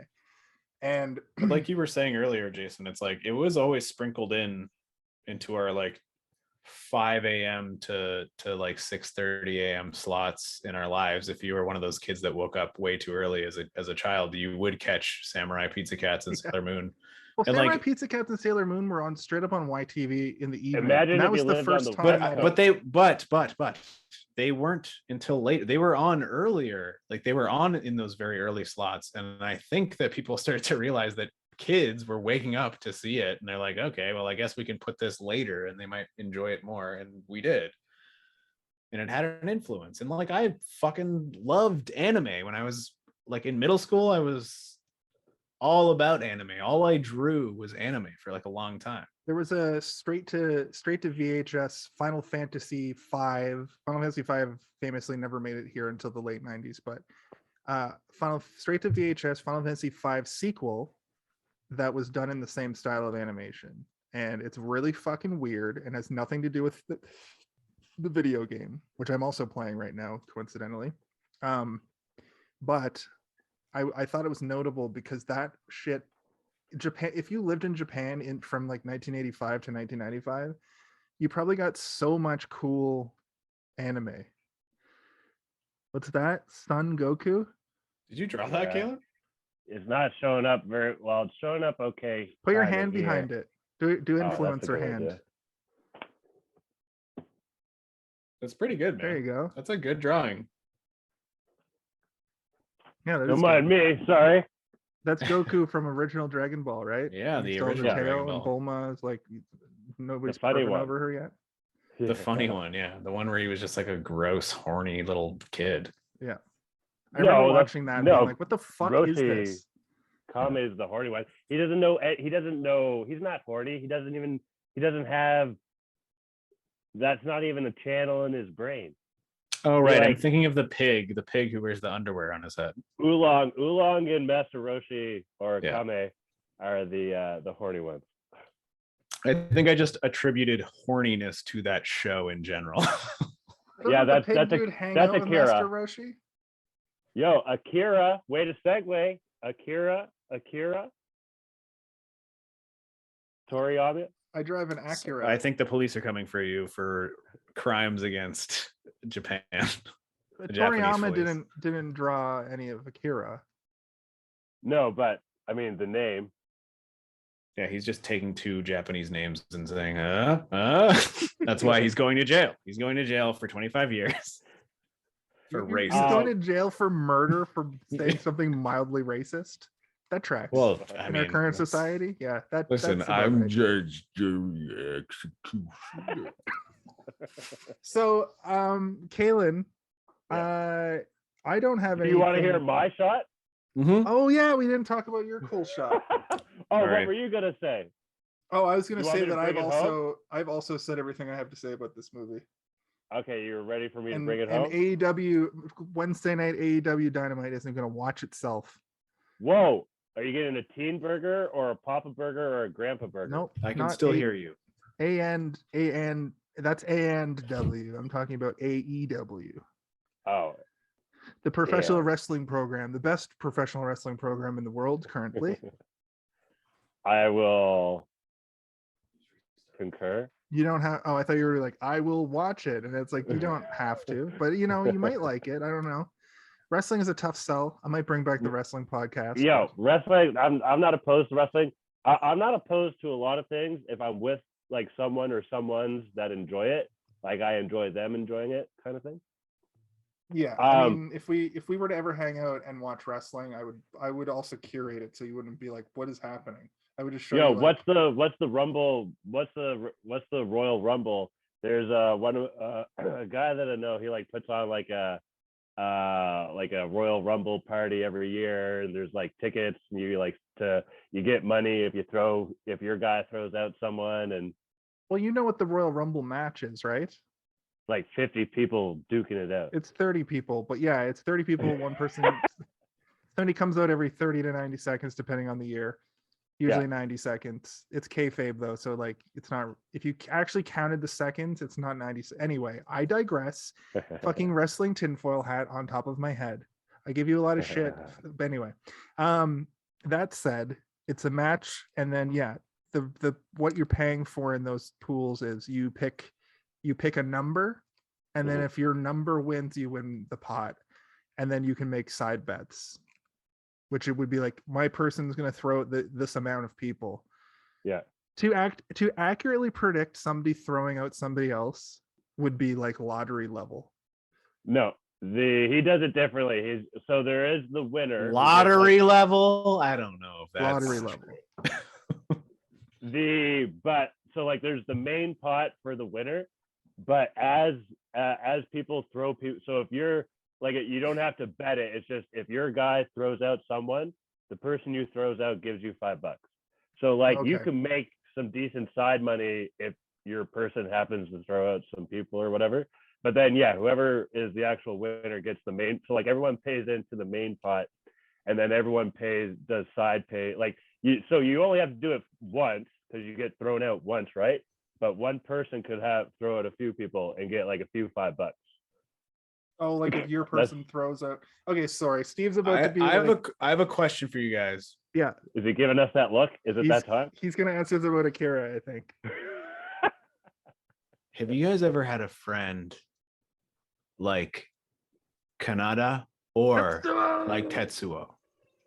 And but like you were saying earlier, Jason, it's like it was always sprinkled into our like 5 a.m. to like 6:30 a.m. slots in our lives. If you were one of those kids that woke up way too early as a child, you would catch Samurai Pizza Cats and Sailor Moon. Well, and Samurai like, Pizza Cats and Sailor Moon were on straight up on YTV in the evening. Imagine and that if was you the lived first on the time. but they weren't until late. They were on earlier. Like they were on in those very early slots, and I think that people started to realize that kids were waking up to see it, and they're like, okay, well, I guess we can put this later, and they might enjoy it more, and we did. And it had an influence. And like I fucking loved anime when I was like in middle school. I was all about anime. All I drew was anime for like a long time. There was a straight to VHS Final Fantasy V. Final Fantasy V famously never made it here until the late 90s, but straight to VHS Final Fantasy V sequel that was done in the same style of animation. And it's really fucking weird and has nothing to do with the video game, which I'm also playing right now, coincidentally. But I thought it was notable because that shit, Japan, if you lived in Japan from like 1985 to 1995, you probably got so much cool anime. What's that? Son Goku? Did you draw that, Caleb? It's not showing up very well. It's showing up okay. Put your hand behind it. Do influencer hand. Idea. That's pretty good, man. There you go. That's a good drawing. Yeah, don't mind me. Sorry. That's Goku from original Dragon Ball, right? Yeah, the still original tail, Dragon Ball. And Bulma is like nobody's funny perving one. over her yet. The funny one, yeah, the one where he was just like a gross, horny little kid. Yeah, I remember watching that and being like, "What the fuck is this?" Kame is the horny one. He doesn't know. He's not horny. He doesn't have. That's not even a channel in his brain. Oh right, like, I'm thinking of the pig who wears the underwear on his head. Oolong, and Master Roshi or Kame are the horny ones. I think I just attributed horniness to that show in general. Yeah, that's Akira. Master Roshi? Yo, Akira. Way to segue. Akira. Toriyama. I drive an Akira. I think the police are coming for you for crimes against Japan. Toriyama didn't draw any of Akira. No, but I mean the name. Yeah, he's just taking two Japanese names and saying, That's why he's going to jail. He's going to jail for 25 years for racism. He's going to jail for murder for saying something mildly racist. That tracks. Well, in our current society, yeah. Listen, that's I'm right. Judge Jury Executioner. So, Kaylin, I don't have any. Do you want to hear my shot? Mm-hmm. Oh yeah, we didn't talk about your cool shot. What were you gonna say? Oh, I was gonna say that I've also said everything I have to say about this movie. Okay, you're ready for me to bring it home? And AEW Wednesday night AEW Dynamite isn't gonna watch itself. Whoa. Are you getting a teen burger or a Papa burger or a Grandpa burger? Nope. I can still hear you. That's A and W. I'm talking about AEW. Oh. The professional wrestling program, the best professional wrestling program in the world currently. I will concur. You don't have. Oh, I thought you were like, I will watch it, and it's like you don't have to, but you might like it. I don't know. Wrestling is a tough sell. I might bring back the wrestling podcast. Yo, wrestling. I'm not opposed to wrestling. I'm not opposed to a lot of things if I'm with like someone or someone's that enjoy it. Like I enjoy them enjoying it, kind of thing. Yeah, I mean, if we were to ever hang out and watch wrestling, I would also curate it so you wouldn't be like, what is happening? I would just show Yo, you like, what's the Rumble? What's the Royal Rumble? There's a guy that I know. He like puts on like a Royal Rumble party every year, and there's like tickets, and you get money if your guy throws out someone, and well, you know what the Royal Rumble match is, right? like 50 people duking it out. It's 30 people, but yeah, it's 30 people, one person. Somebody comes out every 30 to 90 seconds, depending on the year. Usually 90 seconds. It's kayfabe though, so like it's not. If you actually counted the seconds, it's not 90. Anyway, I digress. Fucking wrestling tinfoil hat on top of my head. I give you a lot of shit. But anyway, that said, it's a match, and then the what you're paying for in those pools is you pick a number, and then if your number wins, you win the pot, and then you can make side bets, which it would be like my person's going to throw this amount of people. Yeah. To accurately predict somebody throwing out somebody else would be like lottery level. No, he does it differently. So there is the winner. Lottery level? I don't know if that's Lottery level. So like there's the main pot for the winner, but as people throw people, so if you're like, you don't have to bet it. It's just if your guy throws out someone, the person you throws out gives you $5. So like you can make some decent side money if your person happens to throw out some people or whatever. But then whoever is the actual winner gets the main. So like everyone pays into the main pot, and then everyone does side pay. Like so you only have to do it once because you get thrown out once, right? But one person could throw out a few people and get like a few $5. Oh, like if your person throws out. Okay, sorry. Steve's about to be. I have a question for you guys. Yeah. Is he giving us that look? Is it that time? He's gonna answer about Akira, I think. Have you guys ever had a friend like Kaneda or like Tetsuo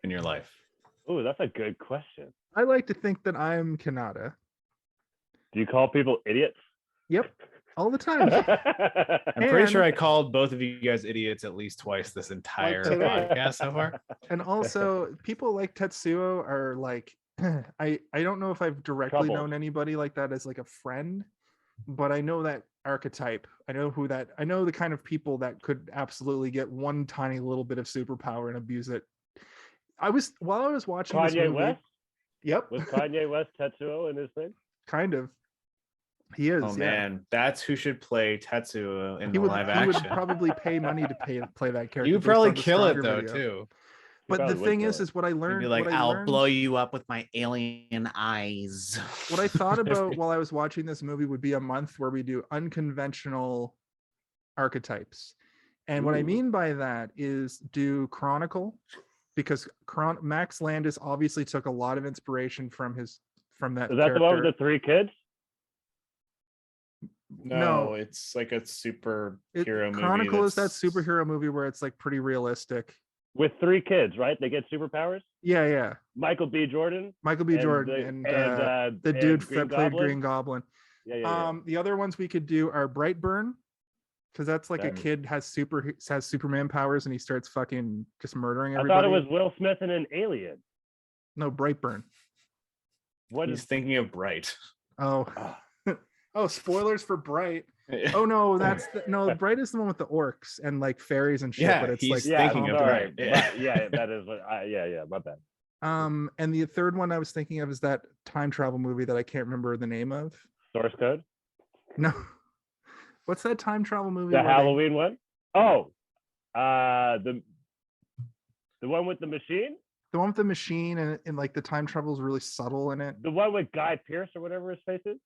in your life? Oh, that's a good question. I like to think that I'm Kaneda. Do you call people idiots? Yep, all the time. I'm pretty sure I called both of you guys idiots at least twice this entire podcast so far. And also, people like Tetsuo are like, I don't know if I've directly known anybody like that as like a friend, but I know that archetype. I know the kind of people that could absolutely get one tiny little bit of superpower and abuse it. While I was watching this movie, West? Yep. Was Kanye West Tetsuo in his thing? Kind of. He is. Oh man, that's who should play Tetsuo in the live action. He would probably pay money to play that character. You would probably kill it though too. But the thing is what I learned. Be like, I'll blow you up with my alien eyes. What I thought about while I was watching this movie would be a month where we do unconventional archetypes, and what I mean by that is do Chronicle, because Max Landis obviously took a lot of inspiration from that. Is that character. The one with the 3 kids? No, it's like a superhero movie. Chronicle is that superhero movie where it's like pretty realistic. With 3 kids, right? They get superpowers? Yeah. Michael B. Jordan and the dude that played Green Goblin. Yeah. The other ones we could do are Brightburn, because that's like a kid has Superman powers and he starts fucking just murdering everybody. I thought it was Will Smith in an Alien. No, Brightburn. He's thinking of Bright. Oh. Oh, spoilers for Bright. Oh no, Bright is the one with the orcs and like fairies and shit. Yeah, but it's he's thinking of Bright. That is what. My bad. And the third one I was thinking of is that time travel movie that I can't remember the name of. Source Code. No, what's that time travel movie? The Halloween one. Oh, the one with the machine. The one with the machine and like the time travel is really subtle in it. The one with Guy Pearce or whatever his face is.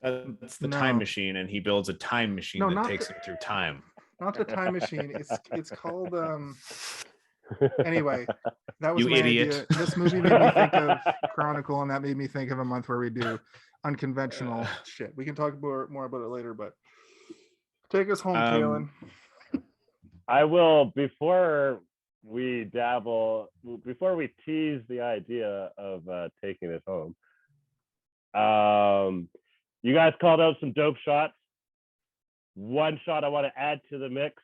That's the time machine, and he builds a time machine that takes him through time. Not the time machine. It's called. Anyway, that was you my idiot. idea. This movie made me think of Chronicle, and that made me think of a month where we do unconventional shit. We can talk more about it later, but take us home, Kaylin. I will before we tease the idea of taking it home. You guys called out some dope shots. One shot I want to add to the mix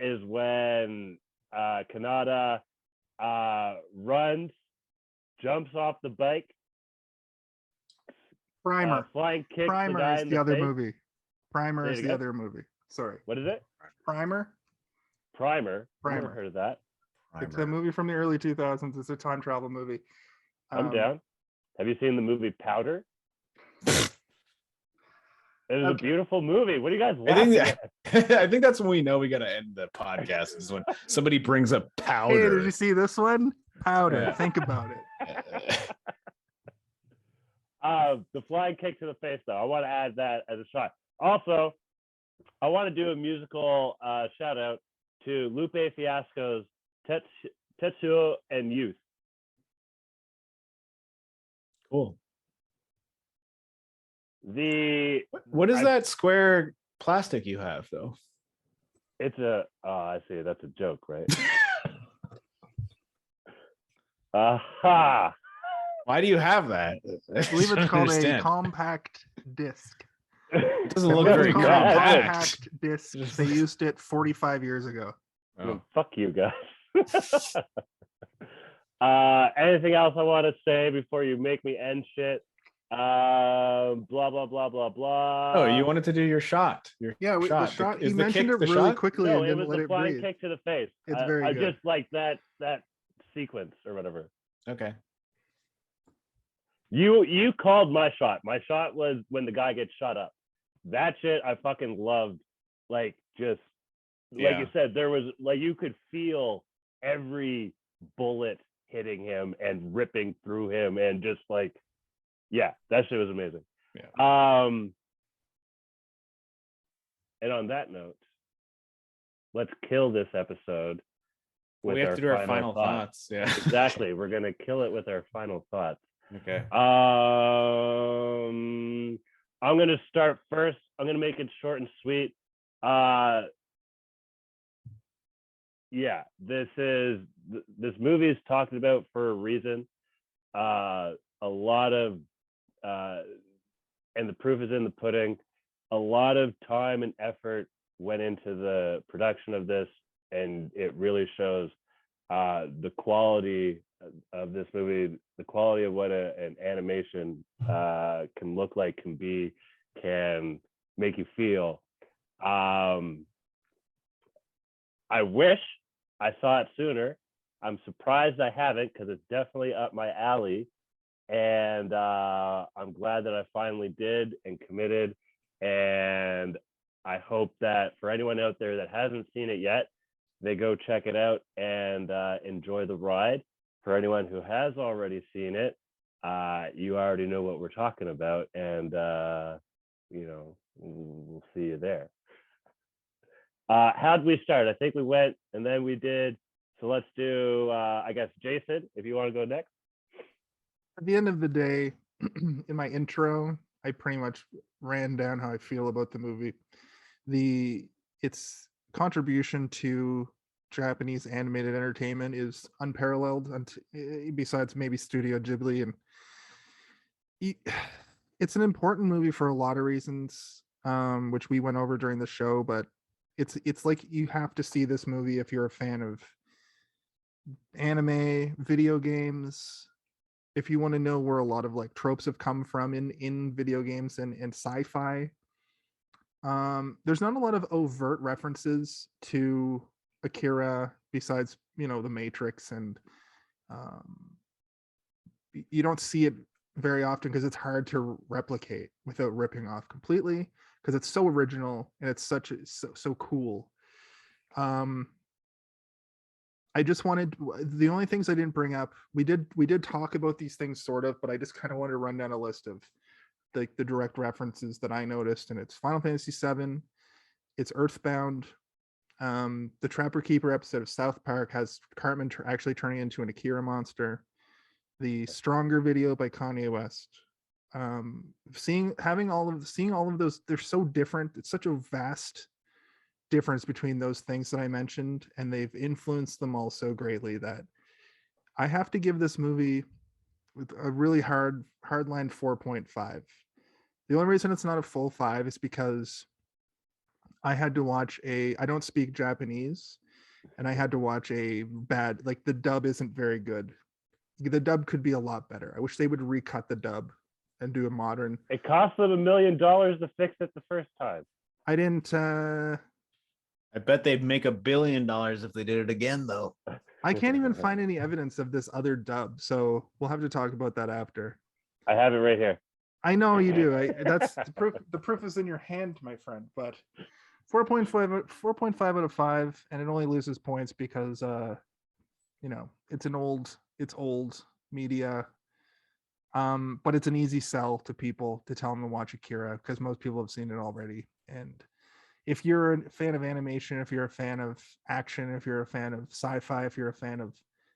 is when Kaneda runs, jumps off the bike, Primer. flying kicks the Primer guy is in the the other face. movie. Primer Say is it the again? other movie. Sorry. What is it? Primer. Primer. I've never Primer. heard of that. It's a movie from the early 2000s. It's a time travel movie. I'm down. Have you seen the movie Powder? It is a beautiful movie. What are you guys laughing at? I think that's when we know we got to end the podcast. Is when somebody brings up Hey, powder. did you see this one? Powder. Yeah. Think about it. The flying kick to the face, though. I want to add that as a shot. Also, I want to do a musical shout out to Lupe Fiasco's Tetsuo and Youth. Cool. What is that square plastic you have, though? It's a. Oh, I see. That's a joke, right? Aha. Why do you have that? I believe it's called a compact disc. It doesn't look It's very called a compact. compact disc. They used it 45 years ago. Oh. Fuck you guys. Anything else I want to say before you make me end shit? Blah blah blah blah blah. Oh, you wanted to do your shot. The shot. Is He the mentioned kick it the really shot? quickly No, and it didn't was let the it flying breathe. kick to the face. It's very I good. just like that sequence or whatever. Okay. You called my shot. My shot was when the guy gets shot up. That shit I fucking loved. Like just like you said, there was like you could feel every bullet hitting him and ripping through him and just like that shit was amazing. Yeah. And on that note, let's kill this episode with We have to do our final thoughts. Yeah. Exactly. We're gonna kill it with our final thoughts. Okay. I'm gonna start first. I'm gonna make it short and sweet. This movie is talked about for a reason. A lot of and the proof is in the pudding. A lot of time and effort went into the production of this, and it really shows the quality of this movie, the quality of what an animation can look like, can be, can make you feel. I wish I saw it sooner. I'm surprised I haven't because it's definitely up my alley. And I'm glad that I finally did and committed. And I hope that for anyone out there that hasn't seen it yet, they go check it out and enjoy the ride. For anyone who has already seen it, you already know what we're talking about. And, we'll see you there. How'd we start? I think we went and then we did. So let's do, I guess, Jason, if you want to go next. At the end of the day, in my intro, I pretty much ran down how I feel about the movie. Its contribution to Japanese animated entertainment is unparalleled, besides maybe Studio Ghibli, and it's an important movie for a lot of reasons, which we went over during the show. But it's like you have to see this movie if you're a fan of anime, video games. If you want to know where a lot of like tropes have come from in video games and sci-fi, there's not a lot of overt references to Akira besides the Matrix, and you don't see it very often because it's hard to replicate without ripping off completely, because it's so original and it's so cool. I just wanted, the only things I didn't bring up, we did talk about these things sort of, but I just kind of wanted to run down a list of the direct references that I noticed. And it's Final Fantasy VII, it's Earthbound, the Trapper Keeper episode of South Park has Cartman actually turning into an Akira monster, the Stronger video by Kanye West. Seeing all of those, they're so different. It's such a vast difference between those things that I mentioned, and they've influenced them all so greatly that I have to give this movie with a really hard line 4.5. The only reason it's not a full 5 is because I had to watch I don't speak Japanese, and I had to watch a bad, like the dub isn't very good. The dub could be a lot better. I wish they would recut the dub and do a modern. It cost them $1 million to fix it the first time. I didn't. I bet they'd make $1 billion if they did it again, though. I can't even find any evidence of this other dub, so we'll have to talk about that after. I have it right here. I know you do. That's the proof. The proof is in your hand, my friend. But 4.5 out of 5, and it only loses points because it's old media. But it's an easy sell to people to tell them to watch Akira because most people have seen it already. And if you're a fan of animation, if you're a fan of action, if you're a fan of sci-fi, if you're a fan of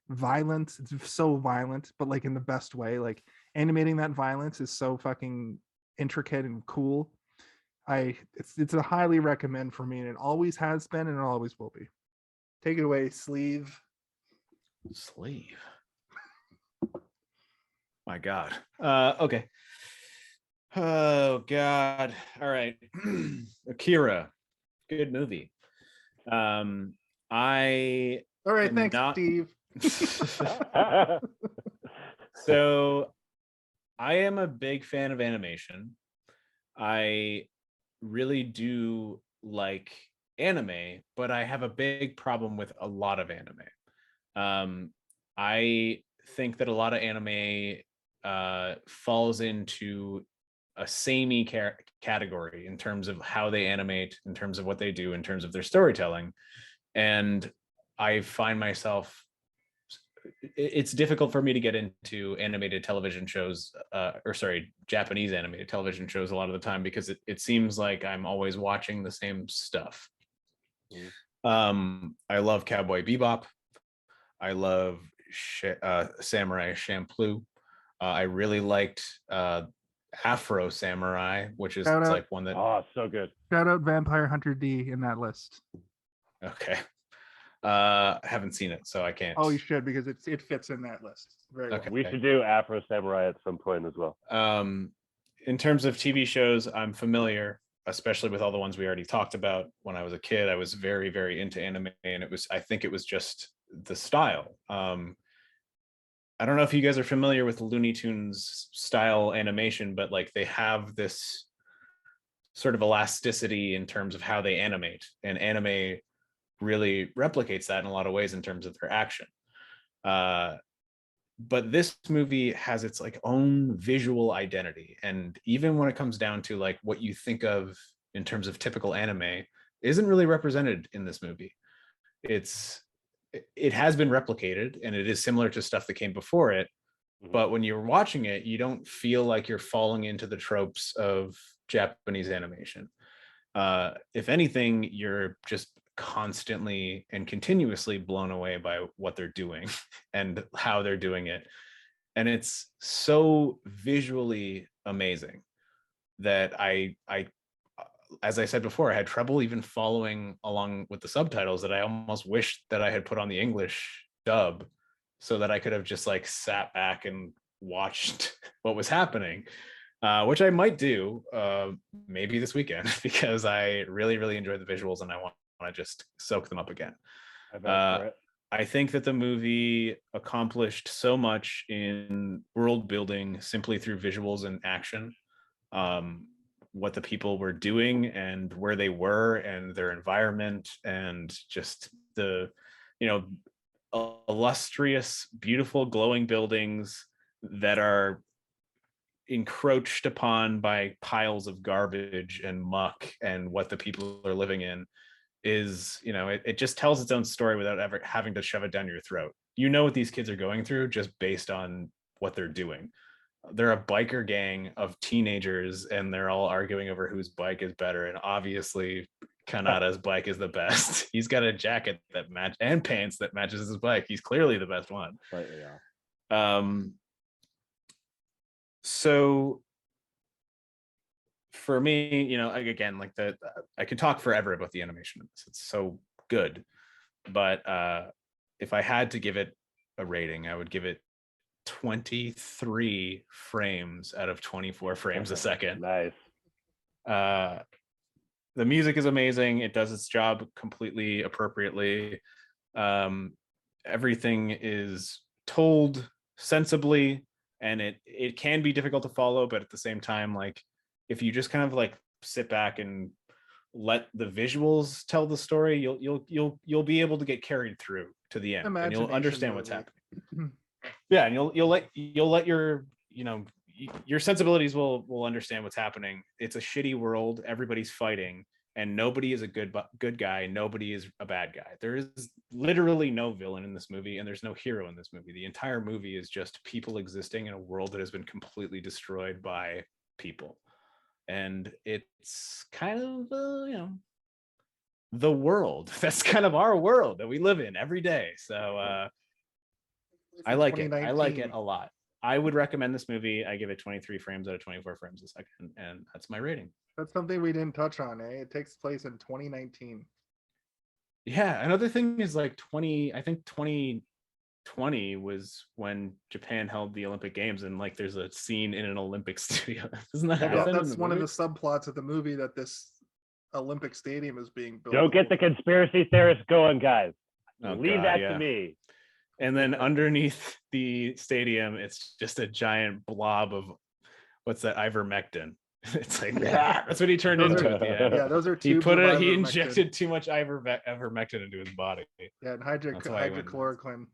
violence, it's so violent, but like in the best way. Like animating that violence is so fucking intricate and cool. It's a highly recommend for me, and it always has been, and it always will be. Take it away, Sleeve. My God. Okay. Oh God. All right. Akira. Good movie. All right, thanks, Steve. So I am a big fan of animation. I really do like anime, but I have a big problem with a lot of anime. I think that a lot of anime falls into a samey category in terms of how they animate, in terms of what they do, in terms of their storytelling. And I find myself, it's difficult for me to get into animated television shows, Japanese animated television shows a lot of the time, because it seems like I'm always watching the same stuff. I love Cowboy Bebop. I love Samurai Champloo. I really liked Afro Samurai, which is like one that so good. Shout out Vampire Hunter D in that list. Okay. I haven't seen it, so I can't. Oh, you should, because it fits in that list very well. Okay. We should do Afro Samurai at some point as well. In terms of TV shows, I'm familiar, especially with all the ones we already talked about. When I was a kid, I was very, very into anime, and I think it was just the style. I don't know if you guys are familiar with Looney Tunes style animation, but like they have this sort of elasticity in terms of how they animate, and anime really replicates that in a lot of ways in terms of their action. But this movie has its like own visual identity, and even when it comes down to like what you think of in terms of typical anime isn't really represented in this movie. It has been replicated, and it is similar to stuff that came before it, but when you're watching it, you don't feel like you're falling into the tropes of Japanese animation. If anything, you're just constantly and continuously blown away by what they're doing and how they're doing it. And it's so visually amazing that I as I said before, I had trouble even following along with the subtitles, that I almost wished that I had put on the English dub so that I could have just like sat back and watched what was happening, which I might do maybe this weekend, because I really, really enjoy the visuals and I want to just soak them up again. I think that the movie accomplished so much in world building simply through visuals and action. What the people were doing and where they were and their environment, and just the, illustrious, beautiful, glowing buildings that are encroached upon by piles of garbage and muck, and what the people are living in is, it just tells its own story without ever having to shove it down your throat. You know what these kids are going through just based on what they're doing. They're a biker gang of teenagers, and they're all arguing over whose bike is better. And obviously Kaneda's bike is the best. He's got a jacket that and pants that matches his bike. He's clearly the best one. Slightly off. So for me, again, like I could talk forever about the animation of this. It's so good. But if I had to give it a rating, I would give it 23 frames out of 24 frames a second. Nice. The music is amazing. It does its job completely appropriately. Everything is told sensibly, and it can be difficult to follow, but at the same time, like if you just kind of like sit back and let the visuals tell the story, you'll be able to get carried through to the end, and you'll understand what's happening. Yeah, and you'll let your your sensibilities will understand what's happening. It's a shitty world. Everybody's fighting, and nobody is a good guy. Nobody is a bad guy. There is literally no villain in this movie, and there's no hero in this movie. The entire movie is just people existing in a world that has been completely destroyed by people. And it's kind of the world. That's kind of our world that we live in every day. So I like it. I like it a lot. I would recommend this movie. I give it 23 frames out of 24 frames a second, and that's my rating. That's something we didn't touch on, eh? It takes place in 2019. Yeah, another thing is like 2020 was when Japan held the Olympic Games, and like there's a scene in an Olympic studio. Doesn't that happen? That's one of the subplots of the movie, that this Olympic stadium is being built. Don't get the conspiracy theorists going, guys. Leave that to me. And then underneath the stadium, it's just a giant blob of what's that, ivermectin. It's like that's what he turned into at the end. Yeah, those are two. He injected too much ivermectin into his body. Yeah, and hydrochloroquine.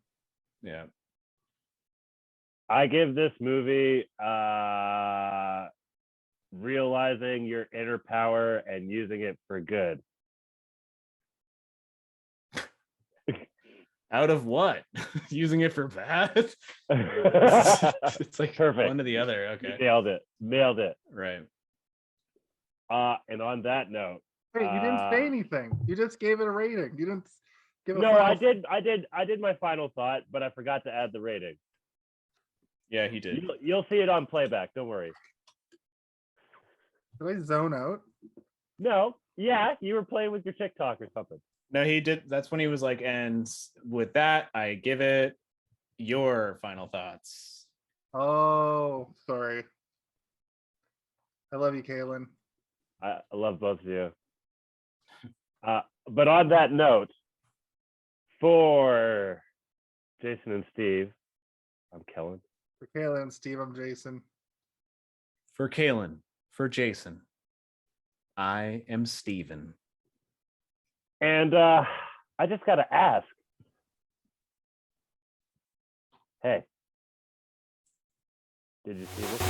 Yeah. I give this movie realizing your inner power and using it for good. Out of what? Using it for bad? It's like perfect. One to the other. Okay. Nailed it. Right. And on that note, hey, you didn't say anything. You just gave it a rating. You didn't give a no, I did my final thought, but I forgot to add the rating. Yeah, he did. You'll see it on playback. Don't worry. Did I zone out? No. Yeah, you were playing with your TikTok or something. No, he did. That's when he was like, and with that, I give it your final thoughts. Oh, sorry. I love you, Kaylin. I love both of you. But on that note, for Jason and Steve, I'm Kellen. For Kaylin and Steve, I'm Jason. For Kaylin, for Jason, I am Steven. And I just got to ask. Hey, did you see this?